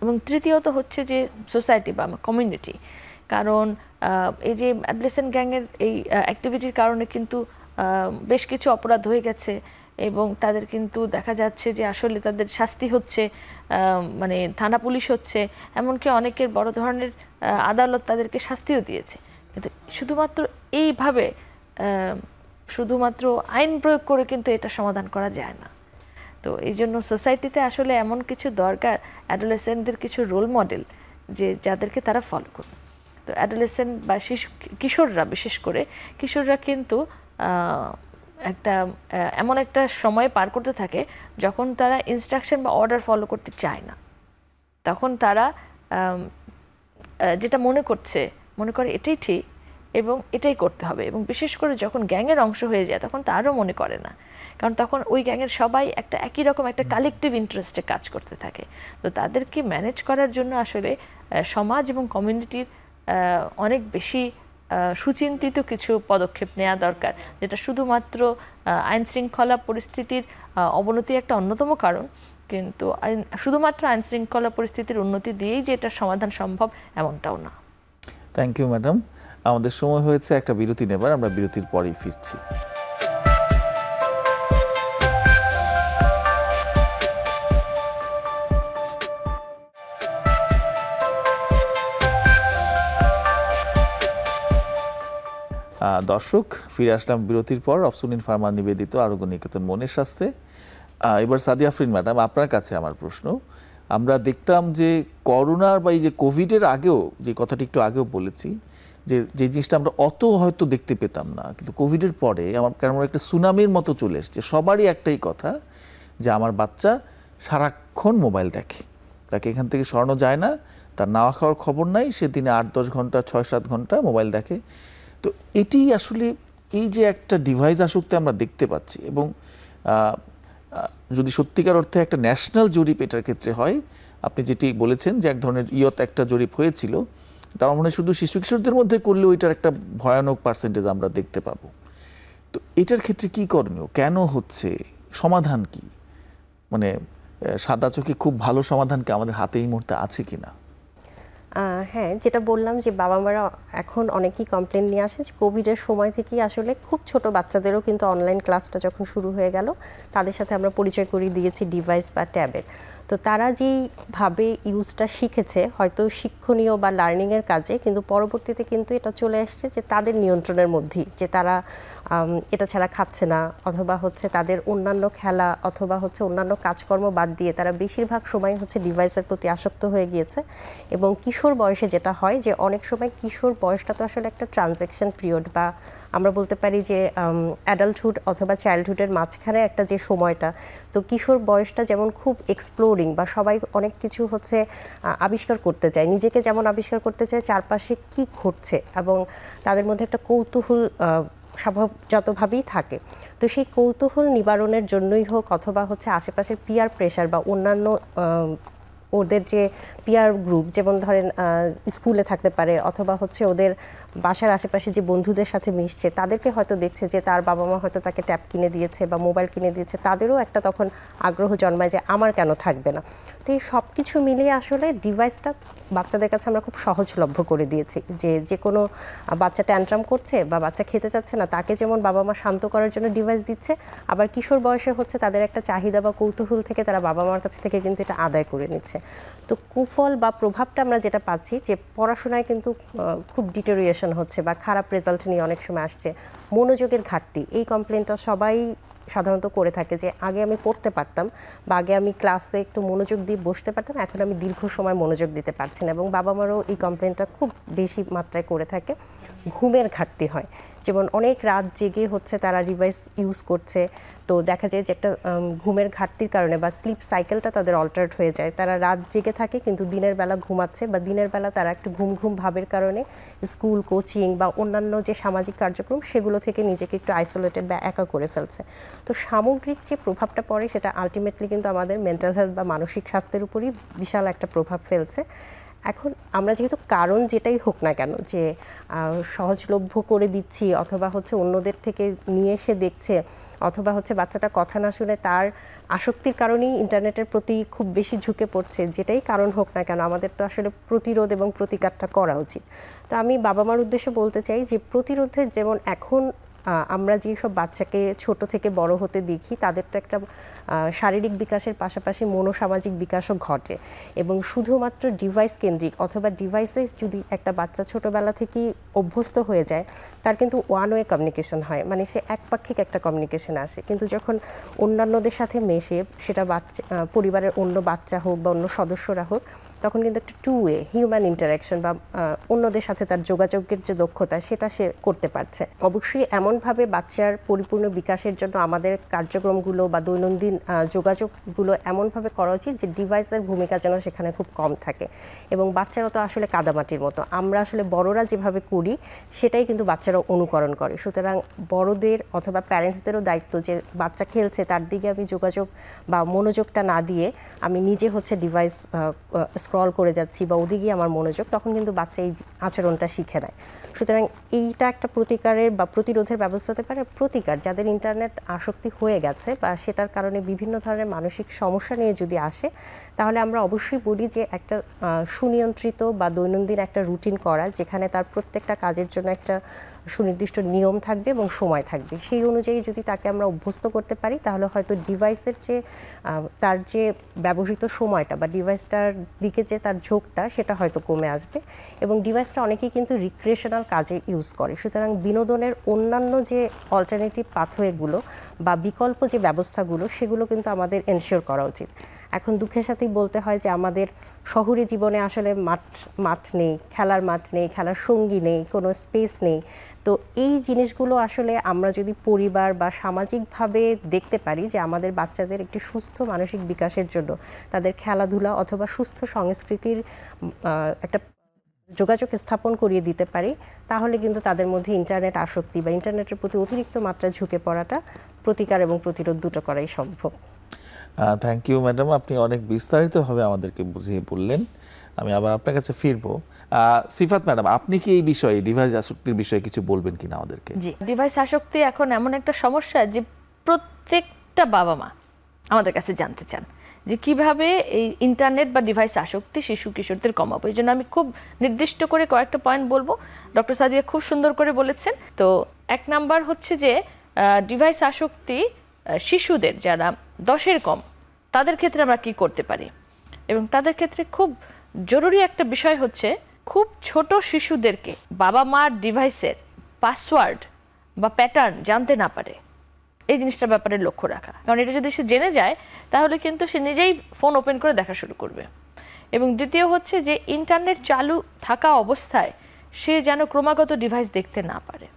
[SPEAKER 2] এবং তৃতীয়ত হচ্ছে যে সোসাইটি বা কমিউনিটি, কারণ এই যে অ্যাডোলেসেন্ট গ্যাংয়ের এই অ্যাক্টিভিটির কারণে কিন্তু বেশ কিছু অপরাধ হয়ে গেছে, এবং তাদের কিন্তু দেখা যাচ্ছে যে আসলে তাদের শাস্তি হচ্ছে, মানে থানা পুলিশ হচ্ছে, এমনকি অনেকের বড় ধরনের আদালত তাদেরকে শাস্তিও দিয়েছে। কিন্তু শুধুমাত্র এইভাবে শুধুমাত্র আইন প্রয়োগ করে কিন্তু এটা সমাধান করা যায় না। তো এই জন্য সোসাইটিতে আসলে এমন কিছু দরকার, অ্যাডোলেসেন্টদের কিছু রোল মডেল যে যাদেরকে তারা ফলো করবে। তো অ্যাডোলেসেন্ট বা কিশোররা, বিশেষ করে কিশোররা কিন্তু একটা এমন একটা সময় পার করতে থাকে যখন তারা ইনস্ট্রাকশন বা অর্ডার ফলো করতে চায় না। তখন তারা যেটা মনে করে এটাই ঠিক এবং এটাই করতে হবে, এবং বিশেষ করে যখন গ্যাংয়ের অংশ হয়ে যায় তখন তারও মনে করে না, কারণ তখন ওই গ্যাংয়ের সবাই একটা একই রকম একটা কালেকটিভ ইন্টারেস্টে কাজ করতে থাকে। তো তাদেরকে ম্যানেজ করার জন্য আসলে সমাজ এবং কমিউনিটির অনেক বেশি সুচিন্তিত কিছু পদক্ষেপ নেওয়া দরকার, যেটা শুধুমাত্র আইন শৃঙ্খলা পরিস্থিতির অবনতি একটা অন্যতম কারণ, কিন্তু শুধুমাত্র আইন শৃঙ্খলা পরিস্থিতির উন্নতি দিয়েই যে এটা সমাধান সম্ভব এমনটাও না।
[SPEAKER 1] Thank you madam. আমাদের সময় হয়েছে একটা বিরতি নেবার, আমরা বিরতির পরেই ফিরছি। দর্শক, ফিরে আসলাম বিরতির পর। অপসুনিন ফার্মা নিবেদিত আরোগ্য নিকেতন মনের স্বাস্থ্যে। এবার সাদিয়া আফরিন ম্যাডাম, আপনার কাছে আমার প্রশ্ন। আমরা দেখতাম যে করোনার বা এই যে কোভিডের আগেও, যে কথাটি একটু আগেও বলেছি, যে জিনিসটা আমরা অত হয়তো দেখতে পেতাম না, কিন্তু কোভিডের পরে আমার কেমন একটা সুনামির মতো চলে এসছে। সবারই একটাই কথা যে আমার বাচ্চা সারাক্ষণ মোবাইল দেখে, তাকে এখান থেকে সরানো যায় না, তার নাওয়া খাওয়ার খবর নাই, সে দিনে 8-10 ঘন্টা 6-7 ঘন্টা মোবাইল দেখে। তো এটি আসলে এই যে একটা ডিভাইস আসক্তি আমরা দেখতে পাচ্ছি, এবং যদি সত্যিকার অর্থে একটা ন্যাশনাল জরিপ এটার ক্ষেত্রে হয়, আপনি যেটি বলেছেন যে এক ধরনের একটা জরিপ হয়েছিল, তার মানে শুধু শিশু কিশোরদের মধ্যে করলেও এটার একটা ভয়ানক পার্সেন্টেজ আমরা দেখতে পাবো। তো এটার ক্ষেত্রে কি করণীয়, কেন হচ্ছে, সমাধান কি? মানে সাদা চোখে খুব ভালো সমাধান কি আমাদের হাতে এই মুহূর্তে আছে কিনা?
[SPEAKER 3] হ্যাঁ, যেটা বললাম যে বাবা মারা এখন অনেকেই কমপ্লেন নিয়ে আসেন যে কোভিডের সময় থেকেই আসলে খুব ছোট বাচ্চাদেরও কিন্তু অনলাইন ক্লাসটা যখন শুরু হয়ে গেল, তাদের সাথে আমরা পরিচয় করিয়ে দিয়েছি ডিভাইস বা ট্যাবের। তো তারা যেইভাবে ইউজটা শিখেছে হয়তো শিক্ষণীয় বা লার্নিংয়ের কাজে, কিন্তু পরবর্তীতে কিন্তু এটা চলে আসছে যে তাদের নিয়ন্ত্রণের মধ্যেই, যে তারা এটা ছাড়া খাচ্ছে না, অথবা হচ্ছে তাদের অন্যান্য খেলা অথবা হচ্ছে অন্যান্য কাজকর্ম বাদ দিয়ে তারা বেশিরভাগ সময় হচ্ছে ডিভাইসের প্রতি আসক্ত হয়ে গিয়েছে। এবং কিশোর বয়সে যেটা হয় যে অনেক সময় কিশোর বয়সটা তো আসলে একটা ট্রানজ্যাকশন পিরিয়ড, বা আমরা বলতে পারি যে অ্যাডাল্টহুড অথবা চাইল্ডহুডের মাঝখানে একটা যে সময়টা, তো কিশোর বয়সটা যেমন খুব এক্সপ্লোরিং, বা সবাই অনেক কিছু হচ্ছে আবিষ্কার করতে চায়, নিজেকে যেমন আবিষ্কার করতে চায়, চারপাশে কি ঘটছে, এবং তাদের মধ্যে একটা কৌতূহল স্বভাবজাতভাবেই থাকে। তো সেই কৌতূহল নিবারণের জন্যই হোক, অথবা হচ্ছে আশেপাশের পিয়ার প্রেশার বা অন্যান্য ওদের যে পিয়ার গ্রুপ, যেমন ধরেন স্কুলে থাকতে পারে, অথবা হচ্ছে ওদের বাসার আশেপাশে যে বন্ধুদের সাথে মিশছে, তাদেরকে হয়তো দেখছে যে তার বাবা মা হয়তো তাকে ট্যাব কিনে দিয়েছে বা মোবাইল কিনে দিয়েছে, তাদেরও একটা তখন আগ্রহ জন্মায় যে আমার কেন থাকবে না। তো এই সব কিছু মিলিয়ে আসলে ডিভাইসটা বাচ্চাদের কাছে আমরা খুব সহজলভ্য করে দিয়েছি, যে কোনো বাচ্চা ট্যান্ট্রাম করছে বা বাচ্চা খেতে চাচ্ছে না, তাকে যেমন বাবা মা শান্ত করার জন্য ডিভাইস দিচ্ছে, আবার কিশোর বয়সে হচ্ছে তাদের একটা চাহিদা বা কৌতূহল থেকে তারা বাবা মার কাছ থেকে কিন্তু এটা আদায় করে নিচ্ছে। তো কুফল বা প্রভাবটা আমরা যেটা পাচ্ছি যে পড়াশোনায় কিন্তু খুব ডিটেরিয়েশন হচ্ছে বা খারাপ রেজাল্ট নিয়ে অনেক সময় আসছে, মনোযোগের ঘাটতি, এই কমপ্লেনটা সবাই সাধারণত করে থাকে যে আগে আমি পড়তে পারতাম বা আগে আমি ক্লাসে একটু মনোযোগ দিয়ে বসতে পারতাম, এখন আমি দীর্ঘ সময় মনোযোগ দিতে পারছি না। এবং বাবা মারও এই কমপ্লেনটা খুব বেশি মাত্রায় করে থাকে। ঘুমের ঘাটতি হয়, যেমন অনেক রাত জেগে হচ্ছে তারা ডিভাইস ইউজ করছে, তো দেখা যায় যে একটা ঘুমের ঘাটতির কারণে বা স্লিপ সাইকেলটা তাদের অল্টারেট হয়ে যায়, তারা রাত জেগে থাকে কিন্তু দিনের বেলা ঘুমাচ্ছে, বা দিনের বেলা তারা একটু ঘুম ঘুম ভাবের কারণে স্কুল, কোচিং বা অন্যান্য যে সামাজিক কার্যক্রম সেগুলো থেকে নিজেকে একটু আইসোলেটেড বা একা করে ফেলছে। তো সামগ্রিক যে প্রভাবটা পড়ে সেটা আলটিমেটলি কিন্তু আমাদের মেন্টাল হেলথ বা মানসিক স্বাস্থ্যের উপরই বিশাল একটা প্রভাব ফেলছে। এখন আমরা যেহেতু কারণ যেটাই হোক না কেন, যে সহজলভ্য করে দিচ্ছি, অথবা হচ্ছে অন্যদের থেকে নিয়ে এসে দেখছে, অথবা হচ্ছে বাচ্চাটা কথা না শুনে তার আসক্তির কারণেই ইন্টারনেটের প্রতি খুব বেশি ঝুঁকে পড়ছে, যেটাই কারণ হোক না কেন আমাদের তো আসলে প্রতিরোধ এবং প্রতিকারটা করা উচিত। তো আমি বাবা মার উদ্দেশ্যে বলতে চাই যে প্রতিরোধের, যেমন এখন আমরা যেসব বাচ্চাকে ছোট থেকে বড় হতে দেখি, তাদের তো একটা শারীরিক বিকাশের পাশাপাশি মনোসামাজিক বিকাশও ঘটে, এবং শুধুমাত্র ডিভাইস কেন্দ্রিক অথবা ডিভাইসে যদি একটা বাচ্চা ছোটবেলা থেকেই অভ্যস্ত হয়ে যায়, তার কিন্তু ওয়ান ওয়ে কমিউনিকেশন হয়, মানে সে একপাক্ষিক একটা কমিউনিকেশন আসে। কিন্তু যখন অন্যান্যদের সাথে মেশে, সেটা বাচ্চা পরিবারের অন্য বাচ্চা হোক বা অন্য সদস্যরা হোক, তখন কিন্তু একটা টু ওয়ে হিউম্যান ইন্টারাকশন বা অন্যদের সাথে তার যোগাযোগের যে দক্ষতা সেটা সে করতে পারছে। অবশ্যই এমনভাবে বাচ্চার পরিপূর্ণ বিকাশের জন্য আমাদের কার্যক্রমগুলো বা দৈনন্দিন যোগাযোগগুলো এমনভাবে করা উচিত যে ডিভাইসের ভূমিকা যেন সেখানে খুব কম থাকে। এবং বাচ্চারা তো আসলে কাদামাটির মতো, আমরা আসলে বড়রা যেভাবে করি সেটাই কিন্তু বাচ্চারা অনুকরণ করে। সুতরাং বড়দের অথবা প্যারেন্টসদেরও দায়িত্ব যে বাচ্চা খেলছে তার দিকে আমি যোগাযোগ বা মনোযোগটা না দিয়ে আমি নিজে হচ্ছে ডিভাইস স্ক্রল করে যাচ্ছি বা ওদিকে আমার মনোযোগ, তখন কিন্তু বাচ্চা এই আচরণটা শিখে নেয়। সুতরাং এইটা একটা প্রতিকারের বা প্রতিরোধের ব্যবস্থা হতে পারে। প্রতিকার, যাদের ইন্টারনেট আসক্তি হয়ে গেছে বা সেটার কারণে বিভিন্ন ধরনের মানসিক সমস্যা নিয়ে যদি আসে, তাহলে আমরা অবশ্যই বলি যে একটা সুনিয়ন্ত্রিত বা দৈনন্দিন একটা রুটিন করা, যেখানে তার প্রত্যেকটা কাজের জন্য একটা সুনির্দিষ্ট নিয়ম থাকবে এবং সময় থাকবে। সেই অনুযায়ী যদি তাকে আমরা অভ্যস্ত করতে পারি, তাহলে হয়তো ডিভাইসের যে তার যে ব্যবহৃত সময়টা বা ডিভাইসটার দিকে যে তার ঝোঁকটা সেটা হয়তো কমে আসবে। এবং ডিভাইসটা অনেকেই কিন্তু রিক্রিয়েশনাল কাজে ইউজ করে, সুতরাং বিনোদনের অন্যান্য যে অল্টারনেটিভ পাথওয়েগুলো বা বিকল্প যে ব্যবস্থাগুলো সেগুলো কিন্তু আমাদের এনশিওর করা উচিত। এখন দুঃখের সাথেই বলতে হয় যে আমাদের শহুরে জীবনে আসলে মাঠ নেই, খেলার মাঠ নেই, খেলার সঙ্গী নেই, কোনো স্পেস নেই। তো এই জিনিসগুলো আসলে আমরা যদি পরিবার বা সামাজিকভাবে দেখতে পারি যে আমাদের বাচ্চাদের একটি সুস্থ মানসিক বিকাশের জন্য তাদের খেলাধুলা অথবা সুস্থ সংস্কৃতির একটা যোগাযোগ স্থাপন করিয়ে দিতে পারি, তাহলে কিন্তু তাদের মধ্যে ইন্টারনেট আসক্তি বা ইন্টারনেটের প্রতি অতিরিক্ত মাত্রায় ঝুঁকে পড়াটা প্রতিকার এবং প্রতিরোধ দুটো করাই সম্ভব।
[SPEAKER 1] থ্যাংক ইউ ম্যাডাম, আপনি অনেক বিস্তারিতভাবে আমাদেরকে বুঝিয়ে বললেন। আমি আবার আপনার কাছে ফিরবো। সিফাত ম্যাডাম, আপনি কি এই বিষয়ে ডিভাইস আসক্তির বিষয়ে কিছু বলবেন কিনা আমাদেরকে?
[SPEAKER 2] জি, ডিভাইস আসক্তি এখন এমন একটা সমস্যা যে প্রত্যেকটা বাবা মা আমাদের কাছে জানতে চান যে কিভাবে এই ইন্টারনেট বা ডিভাইস আসক্তি শিশু কিশোরদের কমাবো। এই জন্য আমি খুব নির্দিষ্ট করে কয়েকটা পয়েন্ট বলবো। ডক্টর সাদিয়া খুব সুন্দর করে বলেছেন। তো 1 নাম্বার হচ্ছে যে ডিভাইস আসক্তি শিশুদের যারা 10-এর কম তাদের ক্ষেত্রে আমরা কি করতে পারি, এবং তাদের ক্ষেত্রে খুব জরুরি একটা বিষয় হচ্ছে খুব ছোট শিশুদেরকে বাবা মার ডিভাইসের পাসওয়ার্ড বা প্যাটার্ন জানতে না পারে, এই জিনিসটার ব্যাপারে লক্ষ্য রাখা। কারণ এটা যদি সে জেনে যায় তাহলে কিন্তু সে নিজেই ফোন ওপেন করে দেখা শুরু করবে। এবং দ্বিতীয় হচ্ছে যে ইন্টারনেট চালু থাকা অবস্থায় সে যেন ক্রমাগত ডিভাইস দেখতে না পারে,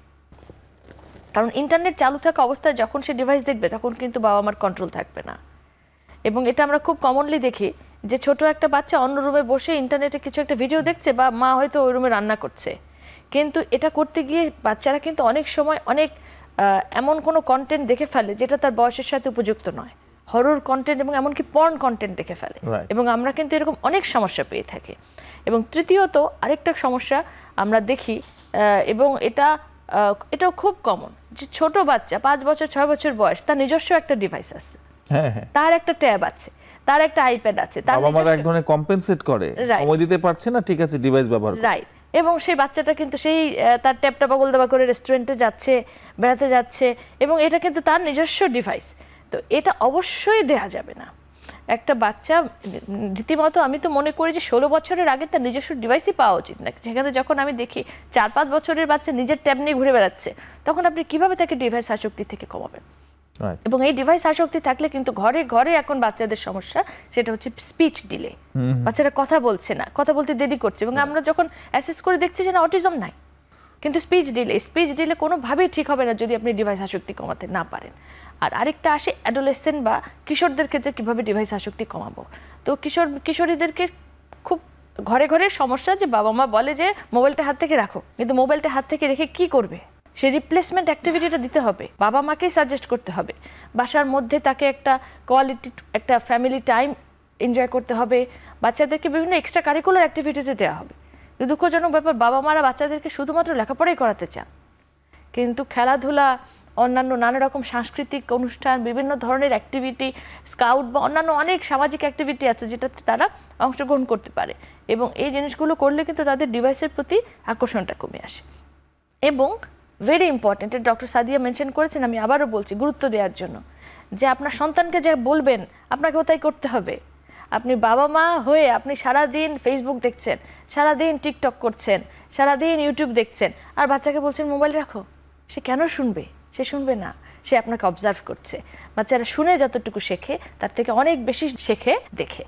[SPEAKER 2] কারণ ইন্টারনেট চালু থাকা অবস্থায় যখন সে ডিভাইস দেখবে তখন কিন্তু বাবা মার কন্ট্রোল থাকবে না। এবং এটা আমরা খুব কমনলি দেখি যে ছোট একটা বাচ্চা অন্য রুমে বসে ইন্টারনেটে কিছু একটা ভিডিও দেখছে বা মা হয়তো ওই রুমে রান্না করছে, কিন্তু এটা করতে গিয়ে বাচ্চারা কিন্তু অনেক সময় অনেক এমন কোনো কন্টেন্ট দেখে ফেলে যেটা তার বয়সের সাথে উপযুক্ত নয়, হরর কন্টেন্ট এবং এমনকি পর্ন কন্টেন্ট দেখে ফেলে, এবং আমরা কিন্তু এরকম অনেক সমস্যা পেয়ে থাকি। এবং তৃতীয়ত আরেকটা সমস্যা আমরা দেখি, এবং এটাও খুব কমন, যে ছোট বাচ্চা 5 বছর 6 বছর বয়স, তার নিজস্ব একটা ডিভাইস আছে, তার একটা ট্যাব আছে, তার একটা আইপ্যাড আছে, তার
[SPEAKER 1] বাবা মারা এক ধরনের কম্পেনসেট করে, সময় দিতে পারছে না, ঠিক আছে ডিভাইস ব্যবহার করে,
[SPEAKER 2] রাইট। এবং সেই বাচ্চাটা কিন্তু সেই তার ট্যাবটা বগল দাবা করে রেস্টুরেন্টে যাচ্ছে, বেড়াতে যাচ্ছে, এবং এটা কিন্তু তার নিজস্ব ডিভাইস। তো এটা অবশ্যই দেয়া যাবে না। একটা বাচ্চা রীতিমতো, আমি তো মনে করি যে 16 বছরের আগে তার নিজস্ব ডিভাইসই পাওয়া উচিত না। যেখানে যখন আমি দেখি 4-5 বছরের বাচ্চা নিজের ট্যাব নিয়ে ঘুরে বেড়াচ্ছে, তখন আপনি কিভাবে তাকে ডিভাইস আসক্তি থেকে কমাবেন? এবং এই ডিভাইস আসক্তি থাকলে কিন্তু ঘরে ঘরে এখন বাচ্চাদের সমস্যা, সেটা হচ্ছে স্পিচ ডিলে। বাচ্চারা কথা বলছে না, কথা বলতে দেরি করছে, এবং আমরা যখন অ্যাসেস করে দেখছি যে না, অটিজম নাই, কিন্তু স্পিচ ডিলে কোনোভাবেই ঠিক হবে না যদি আপনি ডিভাইস আসক্তি কমাতে না পারেন। আর আরেকটা আসে অ্যাডোলেসেন্ট বা কিশোরদের ক্ষেত্রে কিভাবে ডিভাইস আসক্তি কমাবো। তো কিশোরীদেরকে খুব ঘরে ঘরে সমস্যা, যে বাবা মা বলে যে মোবাইলটা হাত থেকে রাখো, কিন্তু মোবাইলটা হাত থেকে রেখে কি করবে? সে রিপ্লেসমেন্ট অ্যাক্টিভিটিটা দিতে হবে, বাবা মাকেই সাজেস্ট করতে হবে, বাসার মধ্যে তাকে একটা কোয়ালিটি, একটা ফ্যামিলি টাইম এনজয় করতে হবে, বাচ্চাদেরকে বিভিন্ন এক্সট্রা কারিকুলার অ্যাক্টিভিটিতে দেওয়া হবে। দুঃখজনক ব্যাপার, বাবা মারা বাচ্চাদেরকে শুধুমাত্র লেখাপড়াই করাতে চান, কিন্তু খেলাধুলা, অন্যান্য নানা রকম সাংস্কৃতিক অনুষ্ঠান, বিভিন্ন ধরনের অ্যাক্টিভিটি, স্কাউট বা অন্যান্য অনেক সামাজিক অ্যাক্টিভিটি আছে যেটাতে তারা অংশগ্রহণ করতে পারে, এবং এই জিনিসগুলো করলে কিন্তু তাদের ডিভাইসের প্রতি আকর্ষণটা কমে আসে। এবং very important, doctor Sadia mention করেছেন, আমি আবারও বলছি গুরুত্ব দেওয়ার জন্য, যে আপনার সন্তানকে যা বলবেন আপনাকেও তাই করতে হবে। আপনি বাবা মা হয়ে আপনি সারাদিন ফেসবুক দেখছেন, সারাদিন টিকটক করছেন, সারাদিন ইউটিউব দেখছেন, আর বাচ্চাকে বলছেন মোবাইল রাখো, সে কেন শুনবে? সে শুনবে না, সে আপনাকে অবজার্ভ করছে। বাচ্চারা শুনে যতটুকু শেখে তার থেকে অনেক বেশি শেখে দেখে।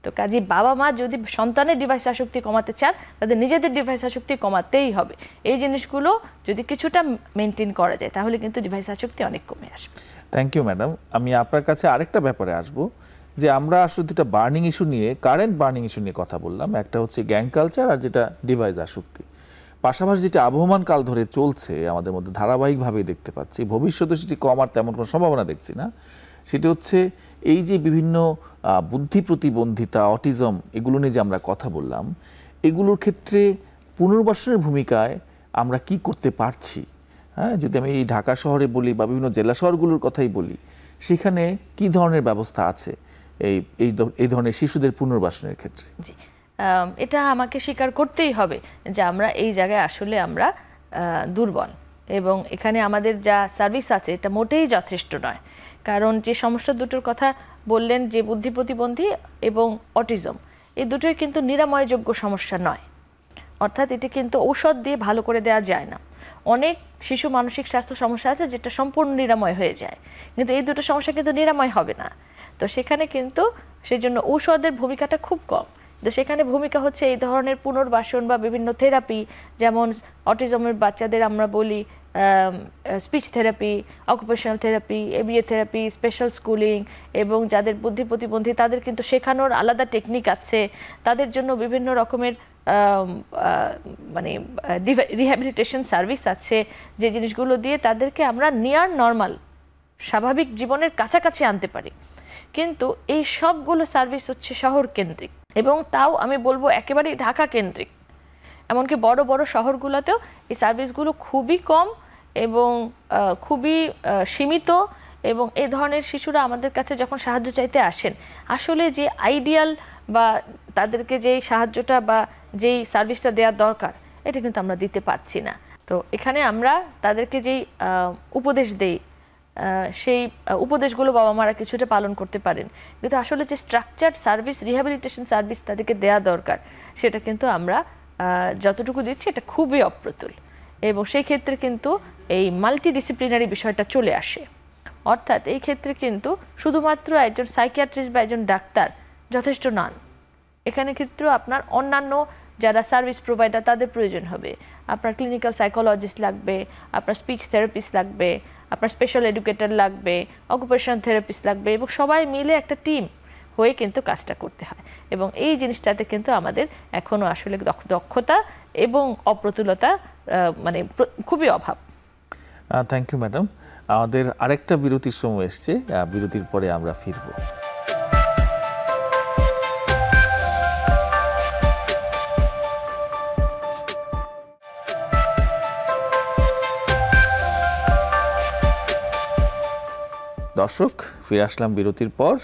[SPEAKER 2] তো কাজে বাবা মা যদি সন্তানের ডিভাইস আসক্তি কমাতে চান, তাদের নিজেদের ডিভাইস আসক্তি কমাতেই হবে। এই জিনিসগুলো যদি কিছুটা মেনটেন করা যায়, তাহলে কিন্তু ডিভাইস আসক্তি অনেক কমে আসবে।
[SPEAKER 1] Thank you madam. আমি আপনার কাছে আরেকটা ব্যাপারে আসবো, যে আমরা আসলে দুটা বার্নিং ইস্যু নিয়ে, কারেন্ট বার্নিং ইস্যু নিয়ে কথা বললাম। একটা হচ্ছে গ্যাং কালচার, আর যেটা ডিভাইস আসক্তি। পাশাপাশি যেটা আবহমান কাল ধরে চলছে আমাদের মধ্যে ধারাবাহিকভাবেই দেখতে পাচ্ছি, ভবিষ্যতে সেটি কমার তেমন কোনো সম্ভাবনা দেখছি না, সেটি হচ্ছে এই যে বিভিন্ন বুদ্ধি প্রতিবন্ধিতা, অটিজম, এগুলো নিয়ে যে আমরা কথা বললাম, এগুলোর ক্ষেত্রে পুনর্বাসনের ভূমিকায় আমরা কি করতে পারছি? হ্যাঁ, যদি আমি এই ঢাকা শহরে বলি বা বিভিন্ন জেলা শহরগুলোর কথাই বলি, সেখানে কি ধরনের ব্যবস্থা আছে এই ধরনের শিশুদের পুনর্বাসনের ক্ষেত্রে?
[SPEAKER 2] জি, এটা আমাকে স্বীকার করতেই হবে যে আমরা এই জায়গায় আসলে আমরা দুর্বল, এবং এখানে আমাদের যা সার্ভিস আছে এটা মোটেই যথেষ্ট নয়। কারণ যে সমস্যা দুটোর কথা বললেন, যে বুদ্ধি প্রতিবন্ধী এবং অটিজম, এই দুটোই কিন্তু নিরাময়যোগ্য সমস্যা নয়। অর্থাৎ এটি কিন্তু ঔষধ দিয়ে ভালো করে দেওয়া যায় না। অনেক শিশু মানসিক স্বাস্থ্য সমস্যা আছে যেটা সম্পূর্ণ নিরাময় হয়ে যায়, কিন্তু এই দুটো সমস্যা কিন্তু নিরাময় হবে না। তো সেখানে কিন্তু সেজন্য ঔষধের ভূমিকাটা খুব কম। তো সেখানে ভূমিকা হচ্ছে এই ধরনের পুনর্বাসন বা বিভিন্ন থেরাপি, যেমন অটিজমের বাচ্চাদের আমরা বলি speech therapy, occupational therapy, ABA therapy, special schooling, এবং যাদের বুদ্ধি প্রতিবন্ধী তাদের কিন্তু শেখানোর আলাদা টেকনিক আছে, তাদের জন্য বিভিন্ন রকমের মানে রিহ্যাবিলিটেশন সার্ভিস আছে, যে জিনিসগুলো দিয়ে তাদেরকে আমরা নিয়ার নর্মাল স্বাভাবিক জীবনের কাছাকাছি আনতে পারি। কিন্তু এই সবগুলো সার্ভিস হচ্ছে শহর কেন্দ্রিক, এবং তাও আমি বলবো একেবারেই ঢাকা কেন্দ্রিক। এমনকি বড় বড় শহরগুলোতেও এই সার্ভিসগুলো খুবই কম এবং খুবই সীমিত, এবং এই ধরনের শিশুরা আমাদের কাছে যখন সাহায্য চাইতে আসেন, আসলে যে আইডিয়াল বা তাদেরকে যেই সাহায্যটা বা যেই সার্ভিসটা দেওয়ার দরকার, এটা কিন্তু আমরা দিতে পারছি না। তো এখানে আমরা তাদেরকে যেই উপদেশ দেই, সেই উপদেশগুলো বাবা মারা কিছুটা পালন করতে পারেন, কিন্তু আসলে যে স্ট্রাকচার্ড সার্ভিস, রিহ্যাবিলিটেশন সার্ভিস তাদেরকে দেওয়া দরকার, সেটা কিন্তু আমরা যতটুকু দিচ্ছি এটা খুবই অপ্রতুল। এবং সেই ক্ষেত্রে কিন্তু এই মাল্টিডিসিপ্লিনারি বিষয়টা চলে আসে। অর্থাৎ এই ক্ষেত্রে কিন্তু শুধুমাত্র একজন সাইকিয়াট্রিস্ট বা একজন ডাক্তার যথেষ্ট নন, এখানে ক্ষেত্রেও আপনার অন্যান্য যারা সার্ভিস প্রোভাইডার তাদের প্রয়োজন হবে। আপনার ক্লিনিক্যাল সাইকোলজিস্ট লাগবে, আপনার স্পিচ থেরাপিস্ট লাগবে, আপনার স্পেশাল এডুকেটর লাগবে, অকুপেশনাল থেরাপিস্ট লাগবে, এবং সবাই মিলে একটা টিম হয়ে কিন্তু কাজটা করতে হয়। এবং এই জিনিসটাতে কিন্তু আমাদের এখনও আসলে দক্ষতা এবং অপ্রতুলতা মানে খুবই অভাব।
[SPEAKER 1] Thank you madam. আমাদের আরেকটা বিরতির সময় এসছে, বিরতির পরে আমরা ফিরব। দর্শক, ফিরে আসলাম বিরতির পর।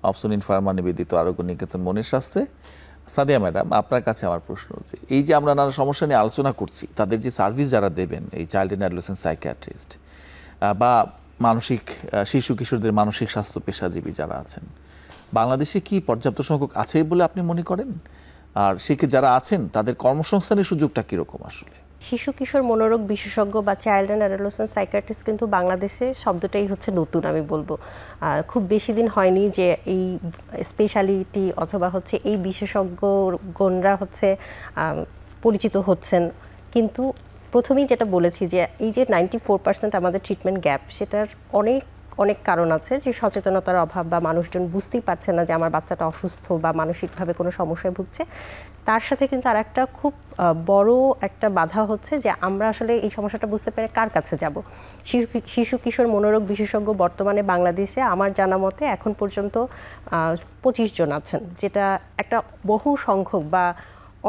[SPEAKER 1] অপসনিন ফার্মা নিবেদিত আরোগ্য নিকেতন মনের স্বাস্থ্যে। সাদিয়া ম্যাডাম, আপনার কাছে আমার প্রশ্ন হচ্ছে, এই যে আমরা নানা সমস্যা নিয়ে আলোচনা করছি, তাদের যে সার্ভিস যারা দেবেন, এই চাইল্ড অ্যান্ড অ্যাডোলেসেন্ট সাইকিয়াট্রিস্ট বা মানসিক শিশু কিশোরদের মানসিক স্বাস্থ্য পেশাজীবী যারা আছেন, বাংলাদেশে কি পর্যাপ্ত সংখ্যক আছে বলে আপনি মনে করেন? আর যারা আছেন তাদের কর্মসংস্থানের সুযোগটা কীরকম আসলে?
[SPEAKER 3] শিশু কিশোর মনোরোগ বিশেষজ্ঞ বা চাইল্ড অ্যান্ড অ্যাডোলেসেন্ট সাইকিয়াট্রিস্ট কিন্তু বাংলাদেশে শব্দটাই হচ্ছে নতুন, আমি বলবো। খুব বেশি দিন হয়নি যে এই স্পেশালিটি অথবা হচ্ছে এই বিশেষজ্ঞগণরা হচ্ছে পরিচিত হচ্ছেন। কিন্তু প্রথমেই যেটা বলেছি যে এই যে 94% আমাদের ট্রিটমেন্ট গ্যাপ, সেটার অনেক অনেক কারণ আছে, যে সচেতনতার অভাব বা মানুষজন বুঝতেই পারছে না যে আমার বাচ্চাটা অসুস্থ বা মানসিকভাবে কোনো সমস্যায় ভুগছে। তার সাথে কিন্তু আর একটা খুব বড় একটা বাধা হচ্ছে যে আমরা আসলে এই সমস্যাটা বুঝতে পেরে কার কাছে যাব। শিশু কিশোর মনোরোগ বিশেষজ্ঞ বর্তমানে বাংলাদেশে আমার জানা মতে এখন পর্যন্ত 25 জন আছেন, যেটা একটা বহু সংখ্যক বা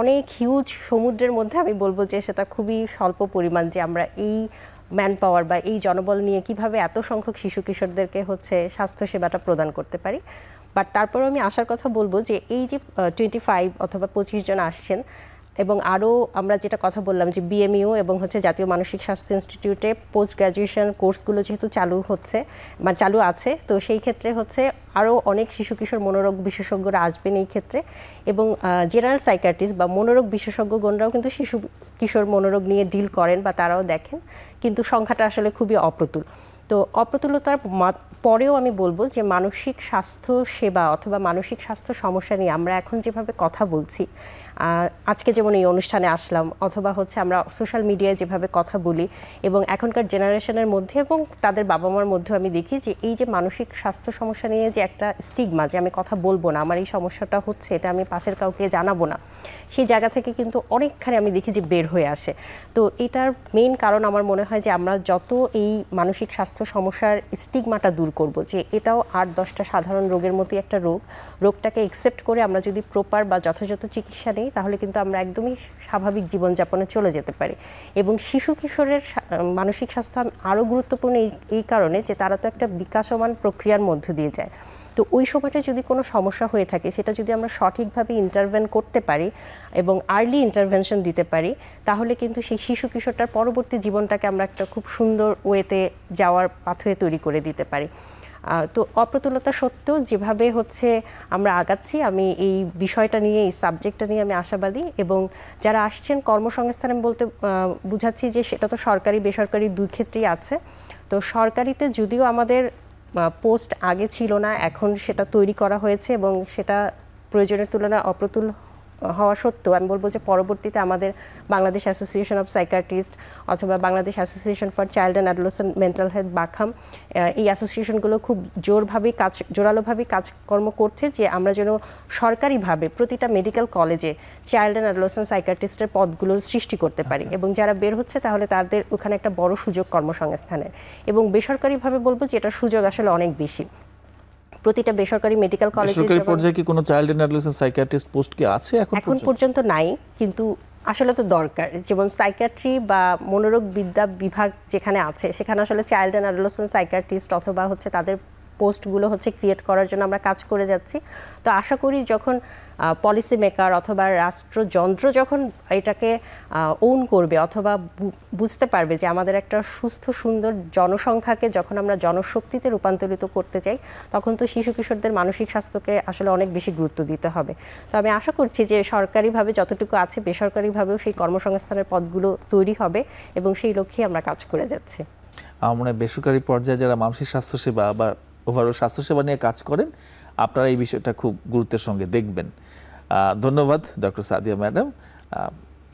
[SPEAKER 3] অনেক হিউজ সমুদ্রের মধ্যে আমি বলবো যে সেটা খুবই স্বল্প পরিমাণ, যে আমরা এই ম্যান পাওয়ার বা এই জনবল নিয়ে কিভাবে এত সংখ্যক শিশু কিশোরদেরকে হচ্ছে স্বাস্থ্য সেবাটা প্রদান করতে পারি। বাট তারপরেও আমি আশার কথা বলবো যে এই যে 25 অথবা 25 জন আসছেন, এবং আরও আমরা যেটা কথা বললাম যে বিএমইউ এবং হচ্ছে জাতীয় মানসিক স্বাস্থ্য ইনস্টিটিউটে পোস্ট গ্র্যাজুয়েশন কোর্সগুলো যেহেতু চালু আছে, তো সেই ক্ষেত্রে হচ্ছে আরও অনেক শিশু কিশোর মনোরোগ বিশেষজ্ঞরা আসবেন এই ক্ষেত্রে। এবং জেনারেল সাইকিয়াট্রিস্ট বা মনোরোগ বিশেষজ্ঞগণরাও কিন্তু শিশু কিশোর মনোরোগ নিয়ে ডিল করেন বা তারাও দেখেন, কিন্তু সংখ্যাটা আসলে খুবই অপ্রতুল। তো অপ্রতুলতার পরেও আমি বলবো যে মানসিক স্বাস্থ্য সেবা অথবা মানসিক স্বাস্থ্য সমস্যা নিয়ে আমরা এখন যেভাবে কথা বলছি, আজকে যেমন এই অনুষ্ঠানে আসলাম, অথবা হচ্ছে আমরা সোশ্যাল মিডিয়ায় যেভাবে কথা বলি, এবং এখনকার জেনারেশনের মধ্যে এবং তাদের বাবা মার মধ্যেও আমি দেখি যে এই যে মানসিক স্বাস্থ্য সমস্যা নিয়ে যে একটা স্টিগমা, যে আমি কথা বলবো না, আমার এই সমস্যাটা হচ্ছে, এটা আমি পাশের কাউকে জানাবো না, সেই জায়গা থেকে কিন্তু অনেকখানি আমি দেখি যে বের হয়ে আসে। তো এটার মেইন কারণ আমার মনে হয় যে আমরা যত এই মানসিক স্বাস্থ্য সমস্যার স্টিগমাটা দূর করব, যে এটাও 8-10টা সাধারণ রোগের মতোই একটা রোগটাকে একসেপ্ট করে আমরা যদি প্রপার বা যথাযথ চিকিৎসা নিই, তাহলে কিন্তু আমরা একদমই স্বাভাবিক জীবনযাপনে চলে যেতে পারি। এবং শিশু কিশোরের মানসিক স্বাস্থ্য আরও গুরুত্বপূর্ণ এই কারণে যে তারা তো একটা বিকাশমান প্রক্রিয়ার মধ্য দিয়ে যায়। তো ওই সময়টা যদি কোনো সমস্যা হয়ে থাকে, সেটা যদি আমরা সঠিকভাবে ইন্টারভেন করতে পারি এবং আর্লি ইন্টারভেনশন দিতে পারি, তাহলে কিন্তু সেই শিশু কিশোরটার পরবর্তী জীবনটাকে আমরা একটা খুব সুন্দর ওয়েতে যাওয়ার পাথওয়ে তৈরি করে দিতে পারি। তো অপ্রতুলতা সত্ত্বেও যেভাবে হচ্ছে আমরা আগাচ্ছি, আমি এই বিষয়টা নিয়ে, এই সাবজেক্টটা নিয়ে আমি আশাবাদী। এবং যারা আসছেন কর্মসংস্থান বলতে বুঝাচ্ছি যে সেটা তো সরকারি বেসরকারি দুই ক্ষেত্রেই আছে। তো সরকারিতে যদিও আমাদের পোস্ট আগে ছিল না, এখন সেটা তৈরি করা হয়েছে এবং সেটা প্রয়োজনের তুলনায় অপ্রতুল হওয়া সত্ত্বেও আমি বলবো যে পরবর্তীতে আমাদের বাংলাদেশ অ্যাসোসিয়েশন অফ সাইকিয়াট্রিস্ট অথবা Bangladesh association for child and adolescent mental health বাখাম, এই অ্যাসোসিয়েশনগুলো খুব জোরালোভাবেই কাজকর্ম করছে যে আমরা যেন সরকারিভাবে প্রতিটা মেডিকেল কলেজে চাইল্ড অ্যান্ড অ্যাডোলেসেন্ট সাইকিয়াট্রিস্টের পদগুলো সৃষ্টি করতে পারি। এবং যারা বের হচ্ছে তাহলে তাদের ওখানে একটা বড় সুযোগ কর্মসংস্থানের। এবং বেসরকারিভাবে বলবো যে এটার সুযোগ আসলে অনেক বেশি। প্রতিটা বেসরকারি মেডিকেল কলেজে
[SPEAKER 1] বেসরকারি পর্যায়ে কি কোনো child and adolescent psychiatrist post কি আছে এখন
[SPEAKER 3] পর্যন্ত? নাই, কিন্তু আসলে তো দরকার। যেমন সাইকিয়াট্রি বা মনোরোগ বিদ্যা বিভাগ যেখানে আছে, সেখানে আসলে চাইল্ড অ্যান্ড অ্যাডোলেসেন্ট সাইকিয়াট্রিস্ট অথবা হচ্ছে তাদের পোস্টগুলো হচ্ছে ক্রিয়েট করার জন্য আমরা কাজ করে যাচ্ছি। তো আশা করি যখন পলিসি মেকার অথবা রাষ্ট্রযন্ত্র যখন এটাকে ওন করবে অথবা বুঝতে পারবে যে আমাদের একটা সুস্থ সুন্দর জনসংখ্যাকে যখন আমরা জনশক্তিতে রূপান্তরিত করতে চাই, তখন তো শিশু কিশোরদের মানসিক স্বাস্থ্যকে আসলে অনেক বেশি গুরুত্ব দিতে হবে। তো আমি আশা করছি যে সরকারিভাবে যতটুকু আছে, বেসরকারিভাবেও সেই কর্মসংস্থানের পদগুলো তৈরি হবে এবং সেই লক্ষ্যে আমরা কাজ করে যাচ্ছি।
[SPEAKER 1] আমরা বেসরকারি পর্যায়ে যারা মানসিক স্বাস্থ্যসেবা বা ওভারঅল স্বাস্থ্যসেবা নিয়ে কাজ করেন, আপনারা এই বিষয়টা খুব গুরুত্বের সঙ্গে দেখবেন। ধন্যবাদ ডক্টর সাদিয়া ম্যাডাম।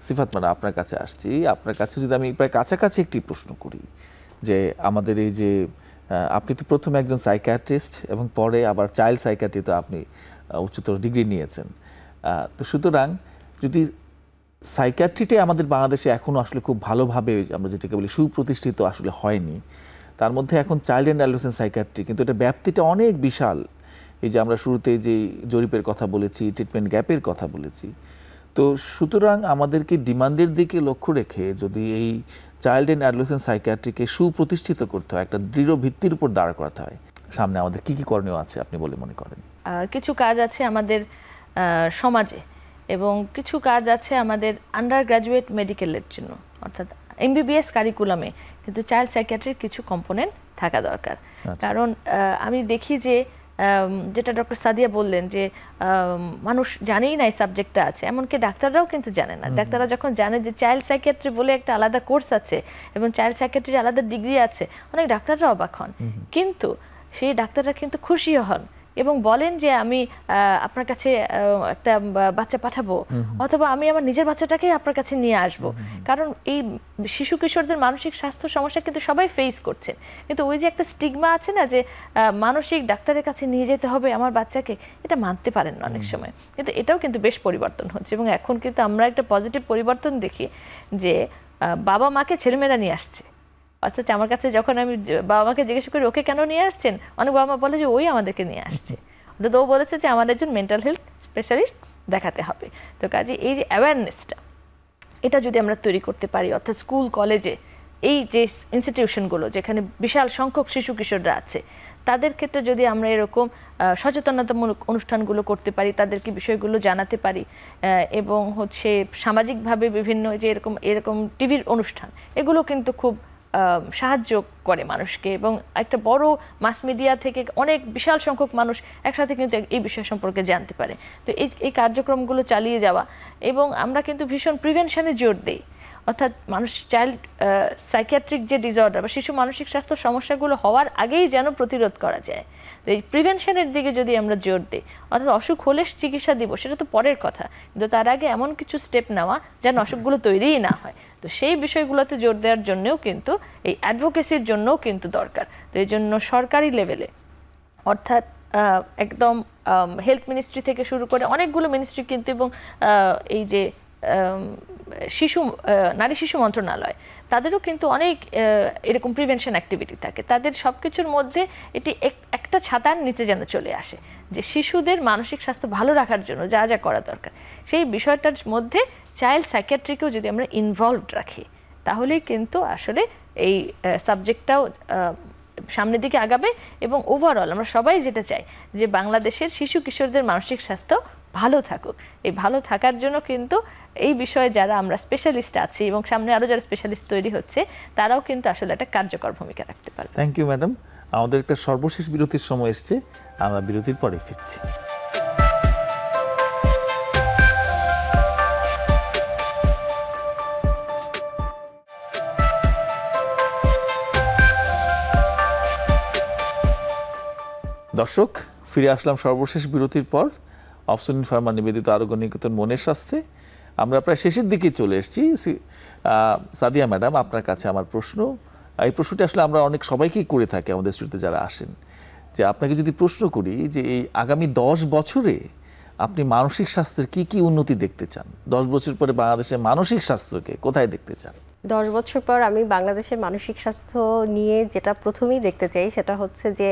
[SPEAKER 1] সিফাত ম্যাডাম, আপনার কাছে আসছি। আপনার কাছে যদি আমি প্রায় কাছাকাছি একটি প্রশ্ন করি, যে আমাদের এই যে আপনি তো প্রথমে একজন সাইকিয়াট্রিস্ট এবং পরে আবার চাইল্ড সাইকিয়াট্রিতে আপনি উচ্চতর ডিগ্রি নিয়েছেন। তো সুতরাং যদি সাইকিয়াট্রিটাই আমাদের বাংলাদেশে এখনও আসলে খুব ভালোভাবে আমরা যেটাকে বলি সুপ্রতিষ্ঠিত আসলে হয়নি, তার মধ্যে এখন চাইল্ড অ্যান্ড অ্যাডোলেসেন্ট সাইকিয়াট্রি কিন্তু এটা ব্যাপ্তিটা অনেক বিশাল। এই যে আমরা শুরুতে যে জরিপের কথা বলেছি, ট্রিটমেন্ট গ্যাপের কথা বলেছি, তো সুতরাং আমাদেরকে ডিমান্ডের দিকে লক্ষ্য রেখে যদি এই চাইল্ড অ্যান্ড অ্যাডোলেসেন্ট সাইকিয়াট্রিকে সুপ্রতিষ্ঠিত করতে হয়, একটা দৃঢ় ভিত্তির উপর দাঁড় করাতে হয়, সামনে আমাদের কি কি করণীয় আছে আপনি বলে মনে করেন?
[SPEAKER 2] কিছু কাজ আছে আমাদের সমাজে এবং কিছু কাজ আছে আমাদের আন্ডার গ্র্যাজুয়েট মেডিকেলের জন্য, অর্থাৎ এমবিবিএস কারিকুলামে কিন্তু চাইল্ড সাইকিয়াট্রির কিছু কম্পোনেন্ট থাকা দরকার। কারণ আমি দেখি যে যেটা ডক্টর সাদিয়া বললেন যে মানুষ জানেই না এই সাবজেক্টটা আছে, এমনকি ডাক্তাররাও কিন্তু জানে না। ডাক্তাররা যখন জানে যে চাইল্ড সাইকিয়াট্রি বলে একটা আলাদা কোর্স আছে এবং চাইল্ড সাইকিয়াট্রির আলাদা ডিগ্রি আছে, অনেক ডাক্তাররা অবাক হন, কিন্তু সেই ডাক্তাররা কিন্তু খুশিও হন এবং বলেন যে আমি আপনার কাছে একটা বাচ্চা পাঠাবো, অথবা আমি আমার নিজের বাচ্চাটাকেই আপনার কাছে নিয়ে আসব। কারণ এই শিশু কিশোরদের মানসিক স্বাস্থ্য সমস্যা কিন্তু সবাই ফেস করছেন, কিন্তু ওই যে একটা স্টিগমা আছে না যে মানসিক ডাক্তারের কাছে নিয়ে যেতে হবে আমার বাচ্চাকে, এটা মানতে পারেন না অনেক সময়। কিন্তু এটাও কিন্তু বেশ পরিবর্তন হচ্ছে এবং এখন কিন্তু আমরা একটা পজিটিভ পরিবর্তন দেখি যে বাবা মাকে ছেলেমেয়েরা নিয়ে আসছে। অর্থাৎ আমার কাছে যখন আমি বাবা মাকে জিজ্ঞেস করি ওকে কেন নিয়ে আসছেন, অনেক বাবা মা বলে যে ওই আমাদেরকে নিয়ে আসছে, অর্থাৎ ও বলেছে যে আমার একজন মেন্টাল হেলথ স্পেশালিস্ট দেখাতে হবে। তো কাজে এই যে অ্যাওয়ারনেসটা, এটা যদি আমরা তৈরি করতে পারি, অর্থাৎ স্কুল কলেজে এই যে ইনস্টিটিউশনগুলো যেখানে বিশাল সংখ্যক শিশু কিশোররা আছে, তাদের ক্ষেত্রে যদি আমরা এরকম সচেতনতামূলক অনুষ্ঠানগুলো করতে পারি, তাদেরকে বিষয়গুলো জানাতে পারি, এবং হচ্ছে সামাজিকভাবে বিভিন্ন যে এরকম টিভির অনুষ্ঠান, এগুলো কিন্তু খুব সাহায্য করে মানুষকে এবং একটা বড় মাস মিডিয়া থেকে অনেক বিশাল সংখ্যক মানুষ একসাথে কিন্তু এই বিষয় সম্পর্কে জানতে পারে। তো এই কার্যক্রমগুলো চালিয়ে যাওয়া, এবং আমরা কিন্তু ভীষণ প্রিভেনশনে জোর দিই, অর্থাৎ মানুষ চাইল্ড সাইকিয়াট্রিক যে ডিসঅর্ডার বা শিশু মানসিক স্বাস্থ্য সমস্যাগুলো হওয়ার আগেই যেন প্রতিরোধ করা যায়। তো এই প্রিভেনশনের দিকে যদি আমরা জোর দিই, অর্থাৎ অসুখ হলে চিকিৎসা দিব সেটা তো পরের কথা, কিন্তু তার আগে এমন কিছু স্টেপ নেওয়া যেন অসুখগুলো তৈরিই না হয়, তো সেই বিষয়গুলোতে জোর দেওয়ার জন্যও কিন্তু এই অ্যাডভোকেসির জন্যও কিন্তু দরকার। তো এই জন্য সরকারি লেভেলে, অর্থাৎ একদম হেলথ মিনিস্ট্রি থেকে শুরু করে অনেকগুলো মিনিস্ট্রি কিন্তু, এবং এই যে নারী শিশু মন্ত্রণালয়, তাদেরও কিন্তু অনেক এরকম প্রিভেনশন অ্যাক্টিভিটি থাকে। তাদের সব কিছুর মধ্যে এটি একটা ছাতার নিচে যেন চলে আসে যে শিশুদের মানসিক স্বাস্থ্য ভালো রাখার জন্য যা যা করা দরকার, সেই বিষয়টার মধ্যে চাইল্ড সাইকিয়াট্রিকেও যদি আমরা ইনভলভড রাখি, তাহলেই কিন্তু আসলে এই সাবজেক্টটাও সামনের দিকে আগাবে। এবং ওভারঅল আমরা সবাই যেটা চাই যে বাংলাদেশের শিশু কিশোরদের মানসিক স্বাস্থ্য ভালো থাকুক। এই ভালো থাকার জন্য কিন্তু এই বিষয়ে যারা আমরা স্পেশালিস্ট আছি এবং সামনে আরও যারা স্পেশালিস্ট তৈরি হচ্ছে, তারাও কিন্তু আসলে একটা কার্যকর ভূমিকা রাখতে পারবে।
[SPEAKER 1] Thank you madam. আমাদের একটা সর্বশেষ বিরতির সময় এসছে, আমরা বিরতির পরে ফিরছি। দর্শক, ফিরে আসলাম সর্বশেষ বিরতির পর। অপসনিন ফার্মা নিবেদিত আরোগ্য নিকেতন মনের স্বাস্থ্যে আমরা প্রায় শেষের দিকে চলে এসেছি। সাদিয়া ম্যাডাম, আপনার কাছে আমার প্রশ্ন, এই প্রশ্নটি আসলে আমরা অনেক সবাইকেই করে থাকি আমাদের স্টুডিওতে যারা আসেন, যে আপনাকে যদি প্রশ্ন করি যে এই আগামী 10 বছরে আপনি মানসিক স্বাস্থ্যের কি কি উন্নতি দেখতে চান, 10 বছর পরে বাংলাদেশের মানসিক স্বাস্থ্যকে কোথায় দেখতে চান?
[SPEAKER 3] 10 বছর পর আমি বাংলাদেশের মানসিক স্বাস্থ্য নিয়ে যেটা প্রথমেই দেখতে চাই সেটা হচ্ছে যে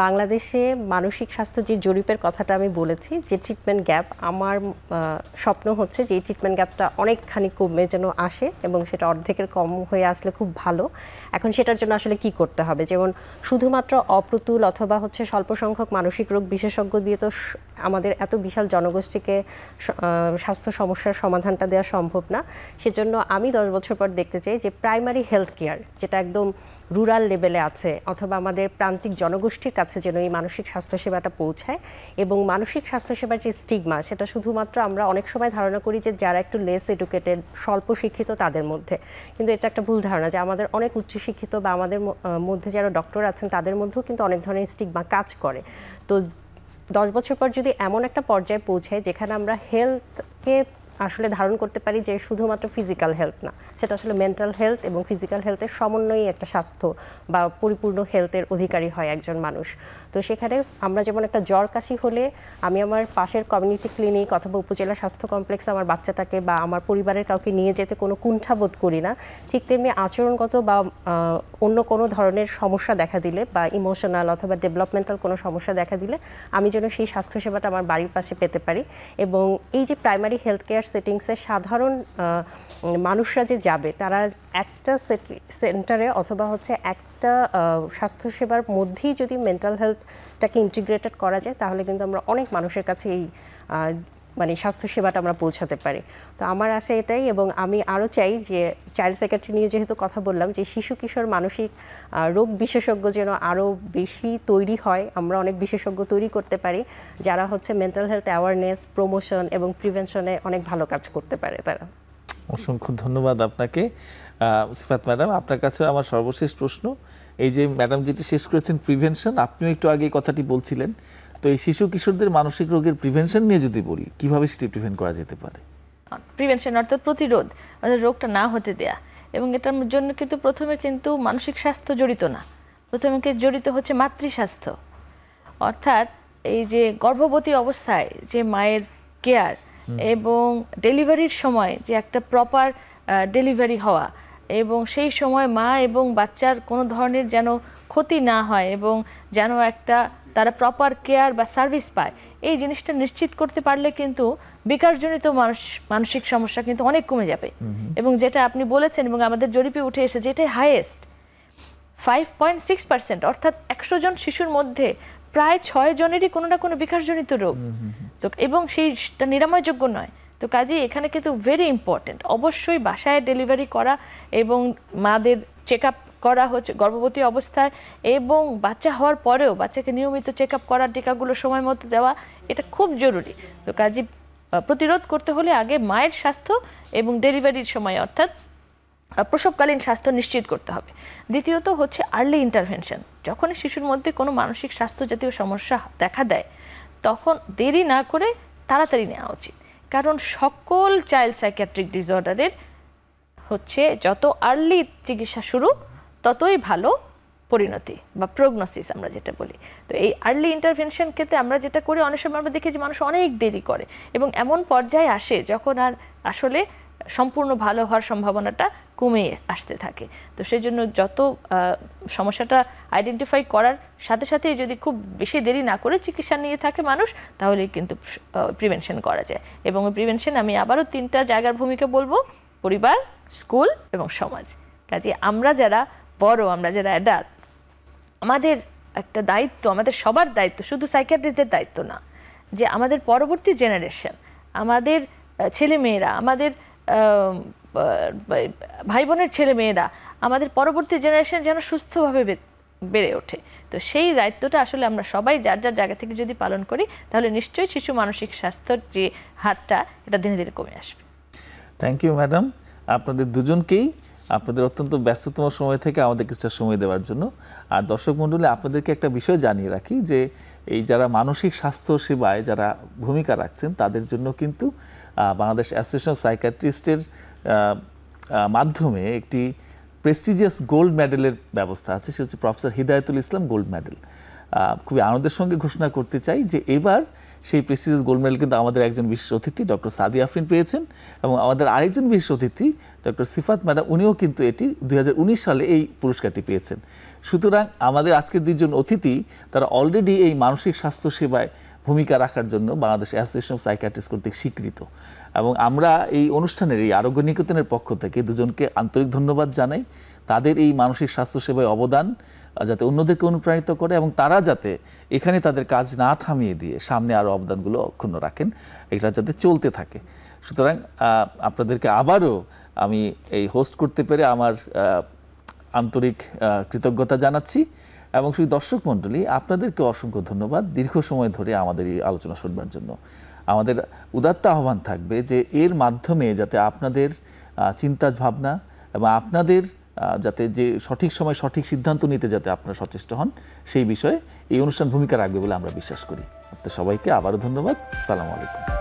[SPEAKER 3] বাংলাদেশে মানসিক স্বাস্থ্য যে জরিপের কথাটা আমি বলেছি, যে ট্রিটমেন্ট গ্যাপ, আমার স্বপ্ন হচ্ছে যে এই ট্রিটমেন্ট গ্যাপটা অনেকখানি কমে যেন আসে এবং সেটা অর্ধেকের কম হয়ে আসলে খুব ভালো। এখন সেটার জন্য আসলে কি করতে হবে, যেমন শুধুমাত্র অপ্রতুল অথবা হচ্ছে স্বল্প সংখ্যক মানসিক রোগ বিশেষজ্ঞ দিয়ে তো আমাদের এত বিশাল জনগোষ্ঠীকে স্বাস্থ্য সমস্যার সমাধানটা দেওয়া সম্ভব না। সেজন্য আমি 10 বছর পর দেখতে চাই যে প্রাইমারি হেলথ কেয়ার, যেটা একদম রুরাল লেভেলে আছে অথবা আমাদের প্রান্তিক জনগোষ্ঠীর কাছে যেন এই মানসিক স্বাস্থ্যসেবাটা পৌঁছায়। এবং মানসিক স্বাস্থ্যসেবার যে স্টিগমা, সেটা শুধুমাত্র আমরা অনেক সময় ধারণা করি যে যারা একটু লেস এডুকেটেড, স্বল্প শিক্ষিত তাদের মধ্যে, কিন্তু এটা একটা ভুল ধারণা যে আমাদের অনেক উচ্চশিক্ষিত বা আমাদের মধ্যে যারা ডক্টর আছেন তাদের মধ্যেও কিন্তু অনেক ধরনের স্টিগমা কাজ করে। তো 10 বছর পর যদি এমন একটা পর্যায়ে পৌঁছায় যেখানে আমরা হেলথকে আসলে ধারণ করতে পারি যে শুধুমাত্র ফিজিক্যাল হেলথ না, সেটা আসলে মেন্টাল হেলথ এবং ফিজিক্যাল হেলথের সমন্বয়ই একটা স্বাস্থ্য বা পরিপূর্ণ হেলথের অধিকারী হয় একজন মানুষ। তো সেখানে আমরা যেমন একটা জ্বর কাশি হলে আমি আমার পাশের কমিউনিটি ক্লিনিক অথবা উপজেলা স্বাস্থ্য কমপ্লেক্সে আমার বাচ্চাটাকে বা আমার পরিবারের কাউকে নিয়ে যেতে কোনো কুণ্ঠাবোধ করি না, ঠিক তেমনি আচরণগত বা অন্য কোনো ধরনের সমস্যা দেখা দিলে বা ইমোশনাল অথবা ডেভেলপমেন্টাল কোনো সমস্যা দেখা দিলে আমি যেন সেই স্বাস্থ্যসেবাটা আমার বাড়ির পাশে পেতে পারি। এবং এই যে প্রাইমারি হেলথ কেয়ার সেটিংসে সাধারণ মানুষরা যে যাবে তারা একটা সেন্টারে অথবা হচ্ছে একটা স্বাস্থ্যসেবার মধ্যেই যদি মেন্টাল হেলথটাকে ইন্টিগ্রেটেড করা যায় তাহলে কিন্তু আমরা অনেক মানুষের কাছে এই মানে স্বাস্থ্যসেবাটা আমরা পৌঁছাতে পারি। তো আমার আশা এটাই, এবং আমি আরও চাই যে চাইল্ড সাইকিয়াট্রি নিয়ে যেহেতু কথা বললাম, যে শিশু কিশোর মানসিক রোগ বিশেষজ্ঞ যেন আরও বেশি তৈরি হয়, আমরা অনেক বিশেষজ্ঞ তৈরি করতে পারি যারা হচ্ছে মেন্টাল হেলথ অ্যাওয়ারনেস, প্রমোশন এবং প্রিভেনশনে অনেক ভালো কাজ করতে পারে তারা।
[SPEAKER 1] অসংখ্য ধন্যবাদ আপনাকে সিফাত ম্যাডাম। আপনার কাছে আমার সর্বশেষ প্রশ্ন, এই যে ম্যাডাম যেটি শেষ করেছেন প্রিভেনশন, আপনিও একটু আগে এই কথাটি বলছিলেন, তো এই শিশু কিশোরদের মানসিক রোগের প্রিভেনশন নিয়ে যদি বলি, কিভাবে সেটি প্রিভেন্ট করা যেতে পারে?
[SPEAKER 2] প্রিভেনশন অর্থাৎ প্রতিরোধ, অর্থাৎ রোগটা না হতে দেয়া। এবং এটার জন্য কিন্তু প্রথমে কিন্তু মানসিক স্বাস্থ্য জড়িত না, প্রথমে জড়িত হচ্ছে মাতৃস্বাস্থ্য। অর্থাৎ এই যে গর্ভবতী অবস্থায় যে মায়ের কেয়ার এবং ডেলিভারির সময় যে একটা প্রপার ডেলিভারি হওয়া, এবং সেই সময় মা এবং বাচ্চার কোনো ধরনের যেন ক্ষতি না হয় এবং যেন একটা তারা প্রপার কেয়ার বা সার্ভিস পায়, এই জিনিসটা নিশ্চিত করতে পারলে কিন্তু বিকাশজনিত মানসিক সমস্যা কিন্তু অনেক কমে যাবে। এবং যেটা আপনি বলেছেন এবং আমাদের জরিপে উঠে এসেছে, যেটাই হাইয়েস্ট 5.6%, অর্থাৎ 100 জন শিশুর মধ্যে প্রায় 6 জনেরই কোনো না কোনো বিকাশজনিত রোগ, তো এবং সেইটা নিরাময়যোগ্য নয়। তো কাজেই এখানে কিন্তু ভেরি ইম্পর্টেন্ট অবশ্যই বাসায় ডেলিভারি করা এবং মাদের চেক আপ করা হচ্ছে গর্ভবতী অবস্থায়, এবং বাচ্চা হওয়ার পরেও বাচ্চাকে নিয়মিত চেক আপ করার টিকাগুলো সময় মতো দেওয়া, এটা খুব জরুরি। তো কাজে প্রতিরোধ করতে হলে আগে মায়ের স্বাস্থ্য এবং ডেলিভারির সময় অর্থাৎ প্রসবকালীন স্বাস্থ্য নিশ্চিত করতে হবে। দ্বিতীয়ত হচ্ছে আর্লি ইন্টারভেনশন। যখন শিশুর মধ্যে কোনো মানসিক স্বাস্থ্য জাতীয় সমস্যা দেখা দেয় তখন দেরি না করে তাড়াতাড়ি নেওয়া উচিত, কারণ সকল চাইল্ড সাইকিয়াট্রিক ডিসঅর্ডারের হচ্ছে যত আর্লি চিকিৎসা শুরু ততই ভালো পরিণতি বা প্রগনোসিস আমরা যেটা বলি। তো এই আর্লি ইন্টারভেনশন ক্ষেত্রে আমরা যেটা করি, অনেক সময় আমরা দেখি যে মানুষ অনেক দেরি করে এবং এমন পর্যায়ে আসে যখন আর আসলে সম্পূর্ণ ভালো হওয়ার সম্ভাবনাটা কমে আসতে থাকে। তো সেই জন্য যত সমস্যাটা আইডেন্টিফাই করার সাথে সাথে যদি খুব বেশি দেরি না করে চিকিৎসা নিয়ে থাকে মানুষ, তাহলে কিন্তু প্রিভেনশন করা যায়। এবং প্রিভেনশন আমি আবারও 3টা জায়গার ভূমিকা বলবো: পরিবার, স্কুল এবং সমাজ। কাজে আমরা যারা বড়, আমরা যারা অ্যাডাল্ট, আমাদের একটা দায়িত্ব, আমাদের সবার দায়িত্ব, শুধু সাইকিয়াট্রিস্টদের দায়িত্ব না, যে আমাদের পরবর্তী জেনারেশন, আমাদের ছেলেমেয়েরা, আমাদের ভাই বোনের ছেলেমেয়েরা, আমাদের পরবর্তী জেনারেশন যেন সুস্থভাবে বেড়ে ওঠে। তো সেই দায়িত্বটা আসলে আমরা সবাই যার যার জায়গা থেকে যদি পালন করি, তাহলে নিশ্চয়ই শিশু মানসিক স্বাস্থ্যের যে হারটা, এটা দিনে দিনে কমে আসবে।
[SPEAKER 1] থ্যাংক ইউ ম্যাডাম, আপনাদের দুজনকেই আপনাদের অত্যন্ত ব্যস্ততম সময় থেকে আমাদের কিছুটা সময় দেওয়ার জন্য। আর দর্শক মণ্ডলী, আপনাদেরকে একটা বিষয় জানিয়ে রাখি যে এই যারা মানসিক স্বাস্থ্য সেবায় যারা ভূমিকা রাখছেন তাদের জন্য কিন্তু বাংলাদেশ অ্যাসোসিয়েশন অফ সাইকিয়াট্রিস্টের মাধ্যমে একটি প্রেস্টিজিয়াস গোল্ড মেডেলের ব্যবস্থা আছে। সে হচ্ছে প্রফেসর হিদায়াতুল ইসলাম গোল্ড মেডেল। খুবই আনন্দের সঙ্গে ঘোষণা করতে চাই যে এবার সেই প্রেস্টিজিয়াস গোল্ড মেডেল কিন্তু আমাদের একজন বিশেষ অতিথি ডক্টর সাদিয়া আফরিন পেয়েছেন, এবং আমাদের আরেকজন বিশেষ অতিথি ডক্টর সিফাত ম্যাডাম, উনিও কিন্তু এটি 2019 সালে এই পুরস্কারটি পেয়েছেন। সুতরাং আমাদের আজকের দুজন অতিথি তারা অলরেডি এই মানসিক স্বাস্থ্য সেবায় ভূমিকা রাখার জন্য বাংলাদেশ অ্যাসোসিয়েশন অফ সাইকিয়াট্রিস্ট কর্তৃক স্বীকৃত। এবং আমরা এই অনুষ্ঠানের এই আরোগ্য নিকেতনের পক্ষ থেকে দুজনকে আন্তরিক ধন্যবাদ জানাই। তাদের এই মানসিক স্বাস্থ্য সেবায় অবদান যাতে অন্যদেরকে অনুপ্রাণিত করে এবং তারা যাতে এখানে তাদের কাজ না থামিয়ে দিয়ে সামনে আরও অবদানগুলো অক্ষুণ্ণ রাখেন, এটা যাতে চলতে থাকে। সুতরাং আপনাদেরকে আবারও আমি এই হোস্ট করতে পেরে আমার আন্তরিক কৃতজ্ঞতা জানাচ্ছি। এবং সেই দর্শক মণ্ডলী, আপনাদেরকে অসংখ্য ধন্যবাদ দীর্ঘ সময় ধরে আমাদের এই আলোচনা শুনবার জন্য। আমাদের উদাত্ত আহ্বান থাকবে যে এর মাধ্যমে যাতে আপনাদের চিন্তা ভাবনা এবং আপনাদের যাতে যে সঠিক সময় সঠিক সিদ্ধান্ত নিতে যাতে আপনারা সচেষ্ট হন সেই বিষয়ে এই অনুষ্ঠান ভূমিকা রাখবে বলে আমরা বিশ্বাস করি। আপনাদের সবাইকে আবারও ধন্যবাদ। আসসালামু আলাইকুম।